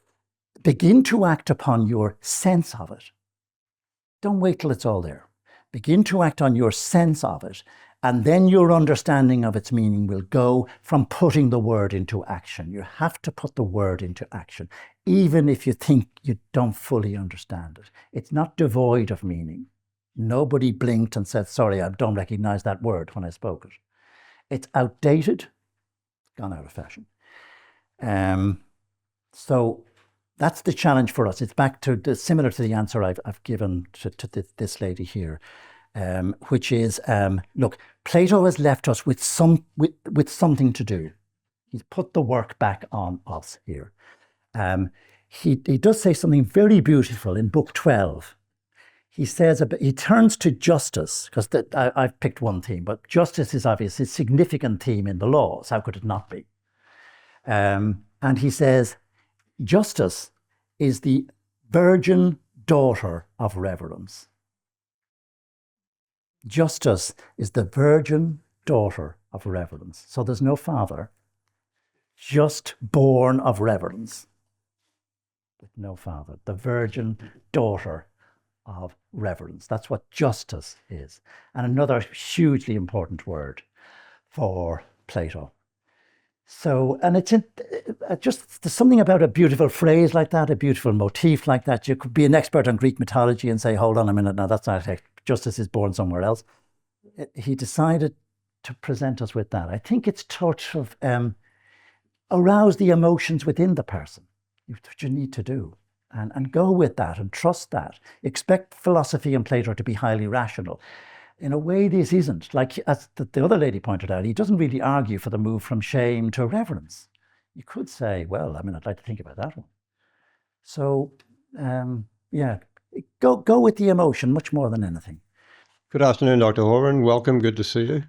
begin to act upon your sense of it. Don't wait till it's all there. Begin to act on your sense of it, and then your understanding of its meaning will go from putting the word into action. You have to put the word into action, even if you think you don't fully understand it. It's not devoid of meaning. Nobody blinked and said, sorry, I don't recognize that word when I spoke it. It's outdated, gone out of fashion. So that's the challenge for us. It's back to similar to the answer I've given to this lady here, which is, look, Plato has left us with something to do. He's put the work back on us here. he does say something very beautiful in Book 12. He says, he turns to justice, because I've picked one theme, but justice is obviously a significant theme in the laws. How could it not be? And he says, justice is the virgin daughter of reverence. Justice is the virgin daughter of reverence. So there's no father, just born of reverence. With no father, the virgin daughter of reverence. That's what justice is. And another hugely important word for Plato. So, and it's just, there's something about a beautiful phrase like that, a beautiful motif like that. You could be an expert on Greek mythology and say, hold on a minute, now that's not it. Justice is born somewhere else. He decided to present us with that. I think it's sort of arouse the emotions within the person. That's what you need to do. And go with that and trust that. Expect philosophy and Plato to be highly rational. In a way, this isn't. Like as the other lady pointed out, he doesn't really argue for the move from shame to reverence. You could say, well, I mean, I'd like to think about that one. So, yeah, go with the emotion much more than anything. Good afternoon, Dr. Horan. Welcome. Good to see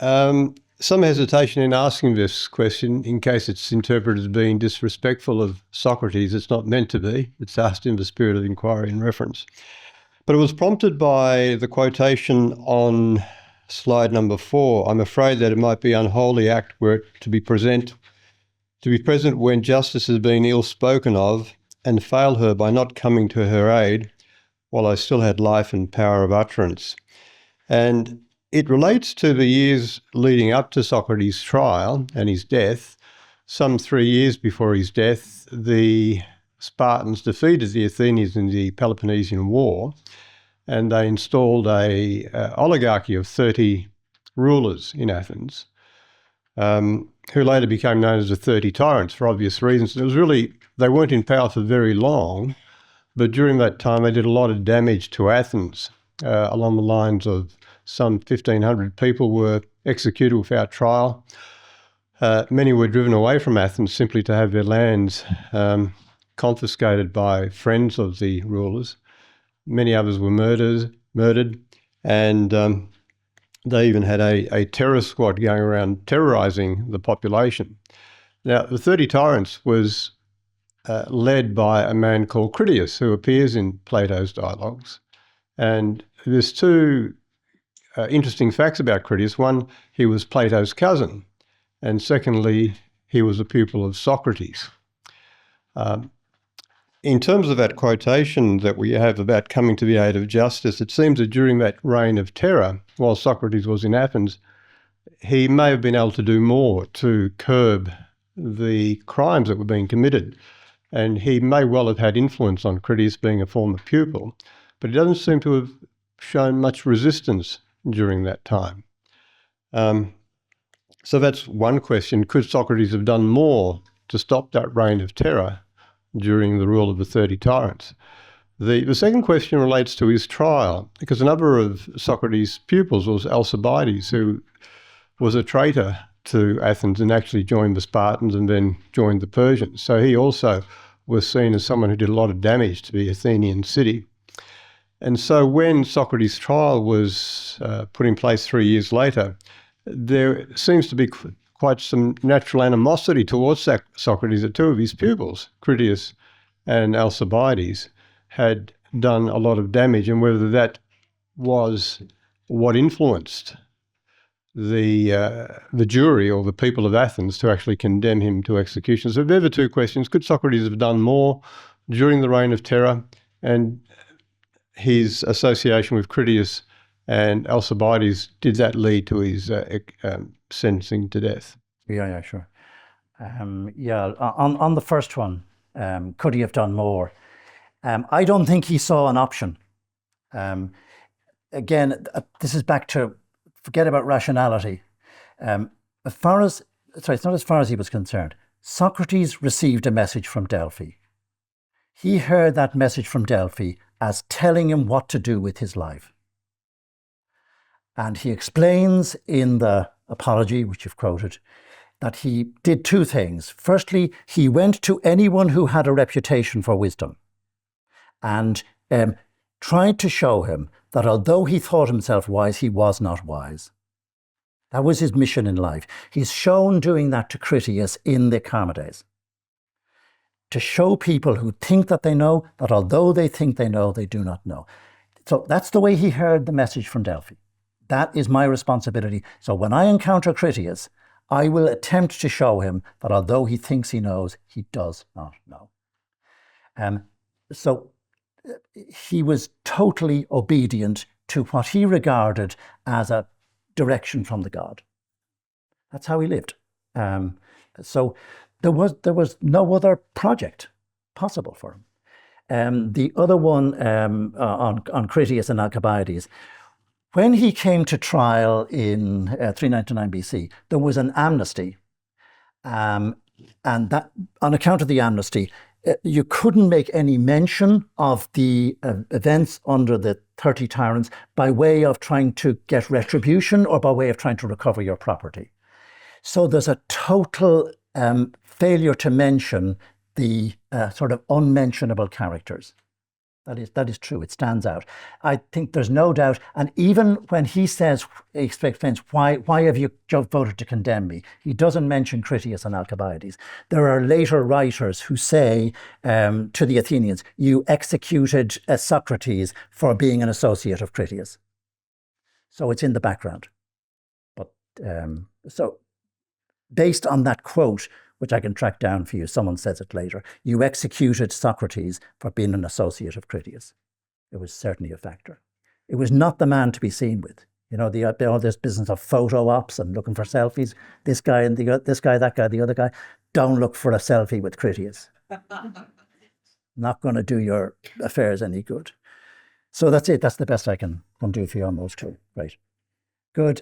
you. Some hesitation in asking this question in case it's interpreted as being disrespectful of Socrates. It's not meant to be. It's asked in the spirit of inquiry and reference. But it was prompted by the quotation on slide number 4. I'm afraid that it might be unholy act were it to be present when justice has been ill spoken of, and fail her by not coming to her aid while I still had life and power of utterance. And it relates to the years leading up to Socrates' trial and his death. Some 3 years before his death, the Spartans defeated the Athenians in the Peloponnesian War, and they installed a oligarchy of 30 rulers in Athens, who later became known as the 30 Tyrants for obvious reasons. It was really, they weren't in power for very long, but during that time they did a lot of damage to Athens, along the lines of some 1,500 people were executed without trial. Many were driven away from Athens simply to have their lands confiscated by friends of the rulers. Many others were murdered, and they even had a terror squad going around terrorising the population. Now, the 30 Tyrants was led by a man called Critias, who appears in Plato's dialogues. And there's two interesting facts about Critias. One, he was Plato's cousin, and secondly, he was a pupil of Socrates. In terms of that quotation that we have about coming to the aid of justice, it seems that during that reign of terror, while Socrates was in Athens, he may have been able to do more to curb the crimes that were being committed. And he may well have had influence on Critias being a former pupil, but he doesn't seem to have shown much resistance during that time. So that's one question. Could Socrates have done more to stop that reign of terror during the rule of the 30 Tyrants? The second question relates to his trial, because another of Socrates' pupils was Alcibiades, who was a traitor to Athens and actually joined the Spartans and then joined the Persians. So he also was seen as someone who did a lot of damage to the Athenian city. And so when Socrates' trial was put in place 3 years later, there seems to be quite some natural animosity towards Socrates that two of his pupils, Critias and Alcibiades, had done a lot of damage, and whether that was what influenced the jury or the people of Athens to actually condemn him to execution. So there are the two questions. Could Socrates have done more during the reign of terror? And his association with Critias and Alcibiades, did that lead to his sentencing to death? Yeah, sure. On the first one, could he have done more? I don't think he saw an option. Again, this is back to forget about rationality. It's not as far as he was concerned. Socrates received a message from Delphi. He heard that message from Delphi as telling him what to do with his life. And he explains in the Apology, which you've quoted, that he did two things. Firstly, he went to anyone who had a reputation for wisdom and tried to show him that although he thought himself wise, he was not wise. That was his mission in life. He's shown doing that to Critias in the Charmides. To show people who think that they know, that although they think they know, they do not know. So that's the way he heard the message from Delphi. That is my responsibility. So when I encounter Critias, I will attempt to show him that although he thinks he knows, he does not know. So he was totally obedient to what he regarded as a direction from the god. That's how he lived. So there was no other project possible for him. The other one on Critias and Alcibiades, when he came to trial in 399 BC, there was an amnesty, and that on account of the amnesty, you couldn't make any mention of the events under the 30 tyrants by way of trying to get retribution or by way of trying to recover your property. So there's a total failure to mention the sort of unmentionable characters. That is true. It stands out. I think there's no doubt. And even when he explains, why have you voted to condemn me? He doesn't mention Critias and Alcibiades. There are later writers who say to the Athenians, you executed Socrates for being an associate of Critias. So it's in the background. But so based on that quote, which I can track down for you, someone says it later, you executed Socrates for being an associate of Critias. It was certainly a factor. It was not the man to be seen with. You know, all this business of photo ops and looking for selfies. This guy and this guy, that guy, the other guy. Don't look for a selfie with Critias. Not going to do your affairs any good. So that's it. That's the best I can do for you on those two. Right. Good.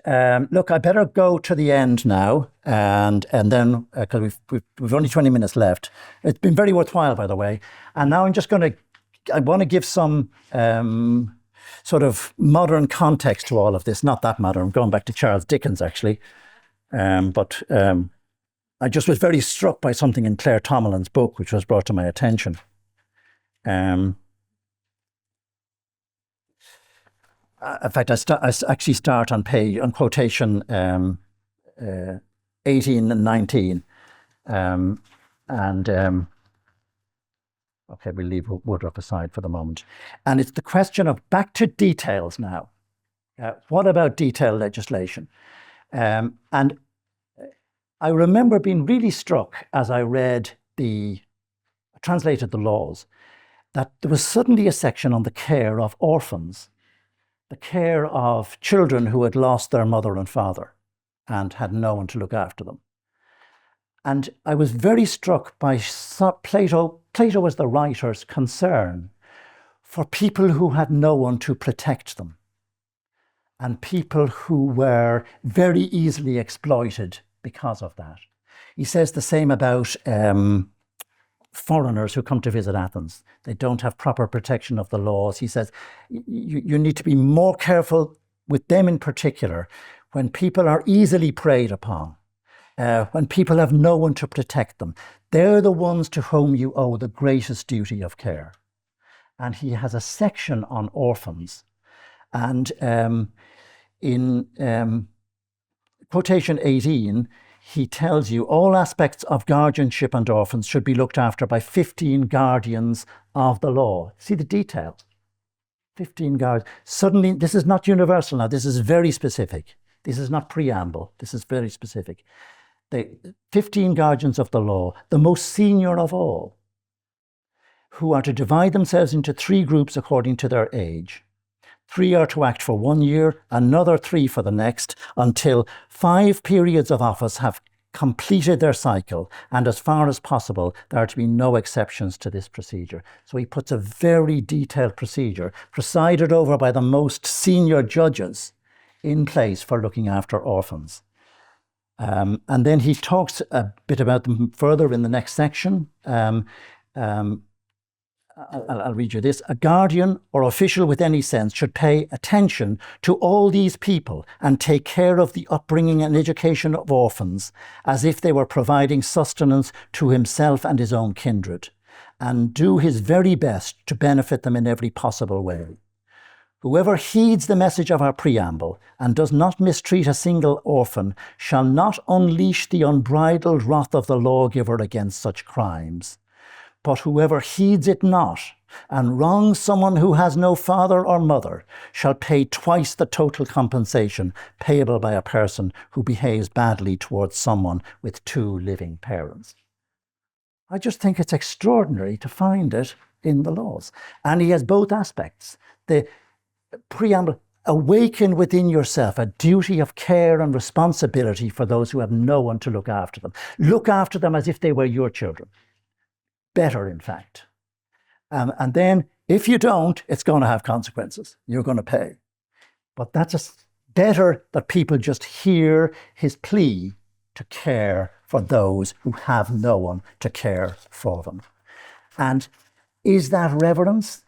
Look, I better go to the end now, and then because we've only 20 minutes left. It's been very worthwhile, by the way. And now I want to give some sort of modern context to all of this. Not that modern. I'm going back to Charles Dickens, actually. But I just was very struck by something in Claire Tomalin's book, which was brought to my attention. In fact, I actually start on quotation 18 and 19. Okay, we'll leave Woodruff aside for the moment. And it's the question of back to details now. What about detailed legislation? And I remember being really struck as I translated the laws, that there was suddenly a section on the care of orphans, the care of children who had lost their mother and father and had no one to look after them. And I was very struck by Plato. Plato was the writer's concern for people who had no one to protect them and people who were very easily exploited because of that. He says the same about foreigners who come to visit Athens. They don't have proper protection of the laws. He says you need to be more careful with them in particular when people are easily preyed upon, when people have no one to protect them. They're the ones to whom you owe the greatest duty of care. And he has a section on orphans. And in quotation 18, he tells you all aspects of guardianship and orphans should be looked after by 15 guardians of the law. See the detail. 15 guards. Suddenly, this is not universal now. This is very specific. This is not preamble. This is very specific. The 15 guardians of the law, the most senior of all, who are to divide themselves into 3 groups according to their age. 3 are to act for 1 year, another 3 for the next, until 5 periods of office have completed their cycle, and as far as possible, there are to be no exceptions to this procedure. So he puts a very detailed procedure, presided over by the most senior judges, in place for looking after orphans. And then he talks a bit about them further in the next section. I'll read you this. A guardian or official with any sense should pay attention to all these people and take care of the upbringing and education of orphans as if they were providing sustenance to himself and his own kindred, and do his very best to benefit them in every possible way. Whoever heeds the message of our preamble and does not mistreat a single orphan shall not unleash the unbridled wrath of the lawgiver against such crimes. But whoever heeds it not and wrongs someone who has no father or mother shall pay twice the total compensation payable by a person who behaves badly towards someone with 2 living parents. I just think it's extraordinary to find it in the laws. And he has both aspects. The preamble, awaken within yourself a duty of care and responsibility for those who have no one to look after them. Look after them as if they were your children. Better, in fact. And then, if you don't, it's going to have consequences. You're going to pay. But that's just better that people just hear his plea to care for those who have no one to care for them. And is that reverence?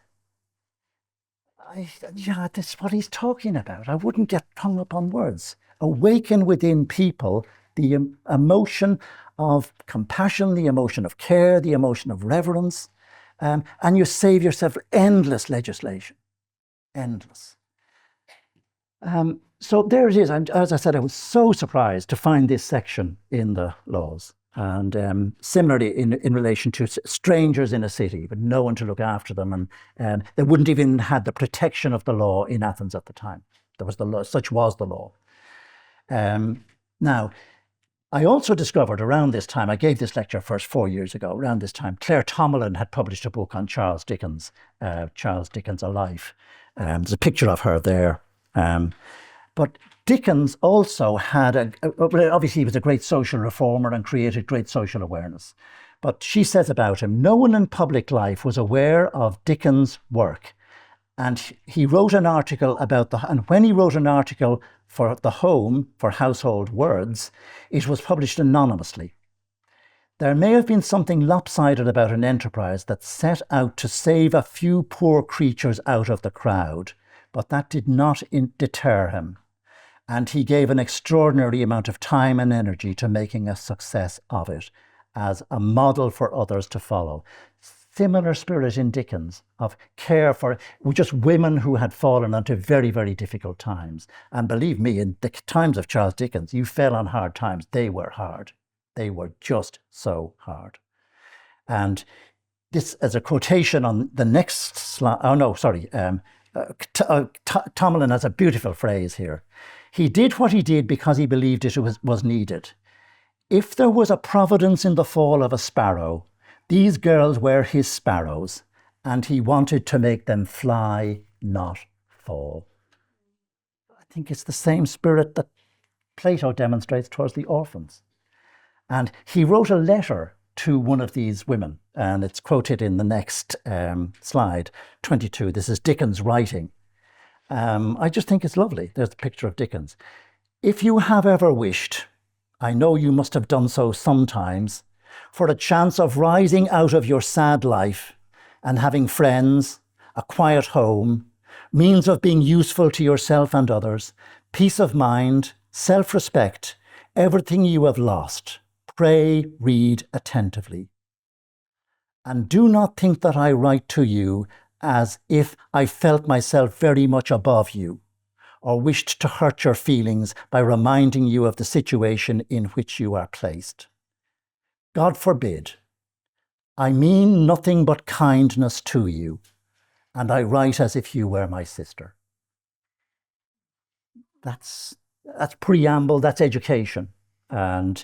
Yeah, that's what he's talking about. I wouldn't get hung up on words. Awaken within people the emotion of compassion, the emotion of care, the emotion of reverence, and you save yourself endless legislation. Endless. So there it is. And as I said, I was so surprised to find this section in the laws. And similarly, in relation to strangers in a city, but no one to look after them, and they wouldn't even had the protection of the law in Athens at the time. There was the law, such was the law. Now, I also discovered around this time, I gave this lecture first 4 years ago, around this time, Claire Tomlin had published a book on Charles Dickens, A Life. There's a picture of her there. But Dickens also had obviously he was a great social reformer and created great social awareness. But she says about him, no one in public life was aware of Dickens' work. And he wrote an article about and when he wrote an article for The Home, for Household Words, it was published anonymously. There may have been something lopsided about an enterprise that set out to save a few poor creatures out of the crowd, but that did not deter him. And he gave an extraordinary amount of time and energy to making a success of it as a model for others to follow. Similar spirit in Dickens of care for just women who had fallen into very, very difficult times. And believe me, in the times of Charles Dickens, you fell on hard times. They were hard. They were just so hard. And this as a quotation on the next slide. Oh, no, sorry. Tomlin has a beautiful phrase here. He did what he did because he believed it was needed. If there was a providence in the fall of a sparrow, these girls were his sparrows, and he wanted to make them fly, not fall. I think it's the same spirit that Plato demonstrates towards the orphans. And he wrote a letter to one of these women, and it's quoted in the next slide, 22. This is Dickens writing. I just think it's lovely. There's the picture of Dickens. If you have ever wished, I know you must have done so sometimes, for a chance of rising out of your sad life and having friends, a quiet home, means of being useful to yourself and others, peace of mind, self-respect, everything you have lost, pray read attentively. And do not think that I write to you as if I felt myself very much above you, or wished to hurt your feelings by reminding you of the situation in which you are placed. God forbid. I mean nothing but kindness to you, and I write as if you were my sister. That's preamble, that's education. And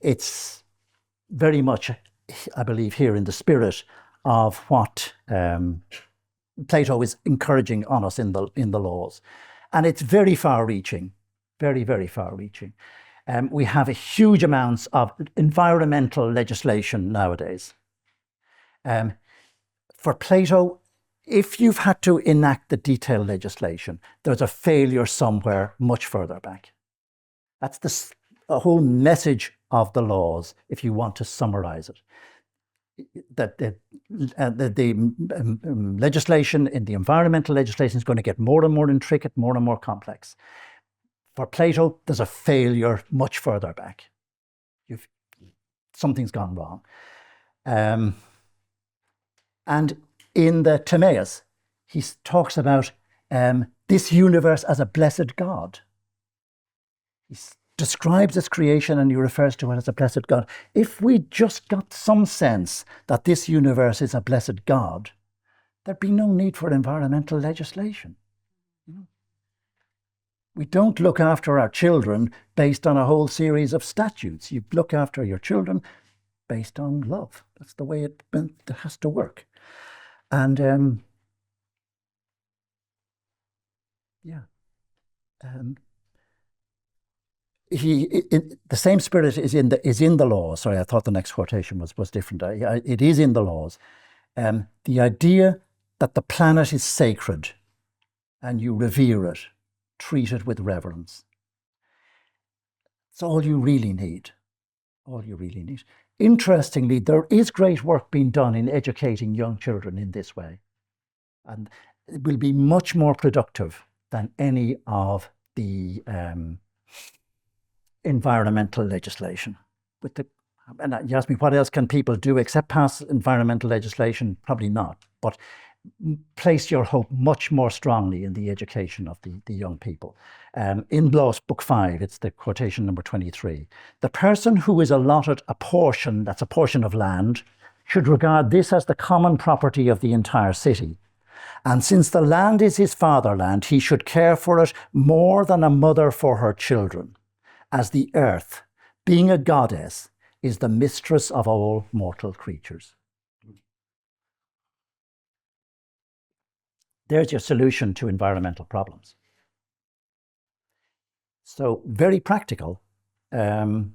it's very much, I believe, here in the spirit of what Plato is encouraging on us in the laws. And it's very far-reaching, very, very far-reaching. We have a huge amounts of environmental legislation nowadays. For Plato, if you've had to enact the detailed legislation, there's a failure somewhere much further back. That's the whole message of the laws, if you want to summarize it. that the legislation in the environmental legislation is going to get more and more intricate, more and more complex. For Plato, there's a failure much further back. Something's gone wrong. And in the Timaeus, he talks about this universe as a blessed God. He describes its creation and he refers to it as a blessed God. If we just got some sense that this universe is a blessed God, there'd be no need for environmental legislation. We don't look after our children based on a whole series of statutes. You look after your children based on love. That's the way it has to work. And the same spirit is in the laws. Sorry, I thought the next quotation was different. It is in the laws. The idea that the planet is sacred and you revere it, treat it with reverence. It's all you really need. All you really need. Interestingly, there is great work being done in educating young children in this way. And it will be much more productive than any of the environmental legislation. And you ask me, what else can people do except pass environmental legislation? Probably not. But place your hope much more strongly in the education of the young people. In Bloss, Book 5, it's the quotation number 23. The person who is allotted a portion, that's a portion of land, should regard this as the common property of the entire city. And since the land is his fatherland, he should care for it more than a mother for her children, as the earth, being a goddess, is the mistress of all mortal creatures. There's your solution to environmental problems. So very practical. And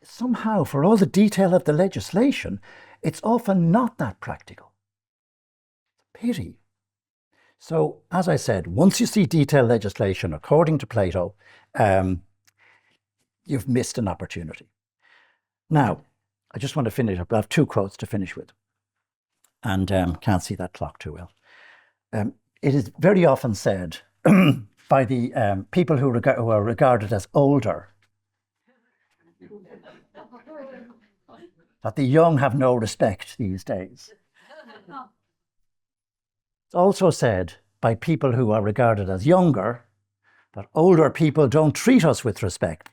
somehow, for all the detail of the legislation, it's often not that practical. Pity. So, as I said, once you see detailed legislation, according to Plato, you've missed an opportunity. Now, I just want to finish up. I have two quotes to finish with. And can't see that clock too well. It is very often said by the people who are regarded as older that the young have no respect these days. It's also said by people who are regarded as younger that older people don't treat us with respect.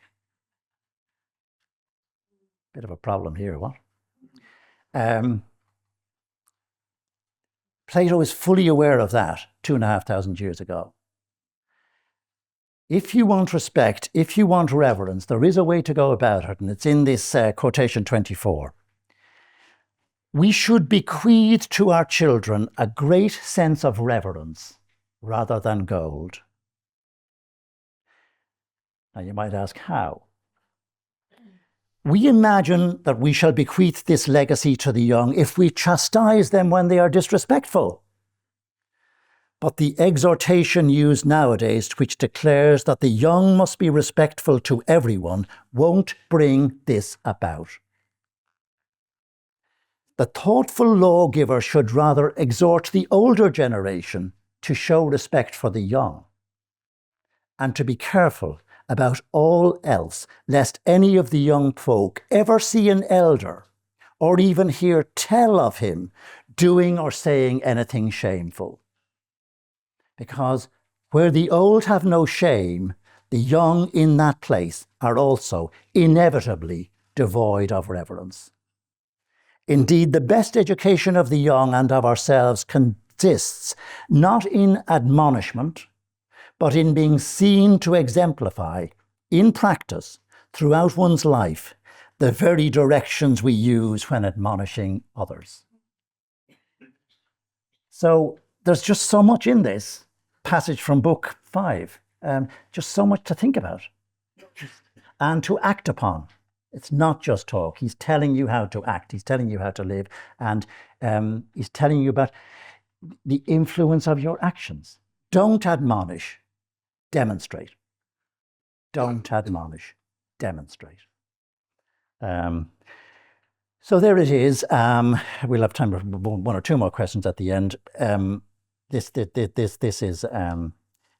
Bit of a problem here, what? Plato is fully aware of that 2,500 years ago. If you want respect, if you want reverence, there is a way to go about it, and it's in this quotation 24. We should bequeath to our children a great sense of reverence rather than gold. Now you might ask, how? We imagine that we shall bequeath this legacy to the young if we chastise them when they are disrespectful. But the exhortation used nowadays, which declares that the young must be respectful to everyone, won't bring this about. The thoughtful lawgiver should rather exhort the older generation to show respect for the young and to be careful about all else, lest any of the young folk ever see an elder or even hear tell of him doing or saying anything shameful. Because where the old have no shame, the young in that place are also inevitably devoid of reverence. Indeed, the best education of the young and of ourselves consists not in admonishment, but in being seen to exemplify, in practice, throughout one's life, the very directions we use when admonishing others. So there's just so much in this passage from Book 5, just so much to think about and to act upon. It's not just talk. He's telling you how to act. He's telling you how to live. And he's telling you about the influence of your actions. Don't admonish. Demonstrate. Don't admonish, demonstrate. So there it is. We'll have time for one or two more questions at the end. This is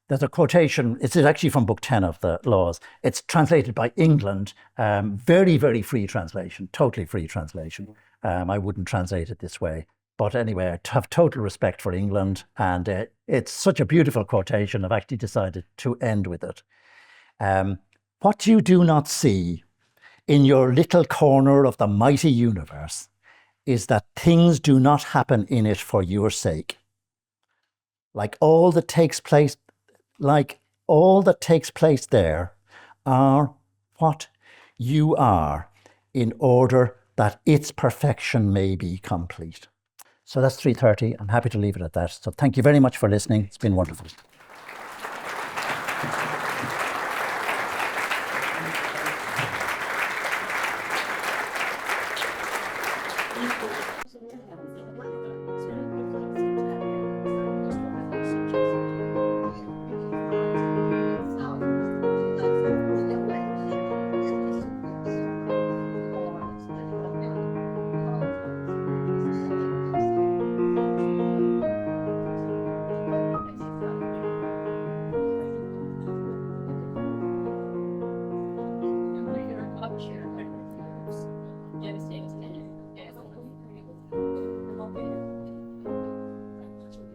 there's a quotation. It's actually from Book 10 of the Laws. It's translated by England. Very, very free translation. Totally free translation. I wouldn't translate it this way. But anyway, I have total respect for England, and it's such a beautiful quotation. I've actually decided to end with it. What you do not see in your little corner of the mighty universe is that things do not happen in it for your sake. Like all that takes place there are what you are in order that its perfection may be complete. So that's 3:30. I'm happy to leave it at that. So thank you very much for listening. It's been wonderful.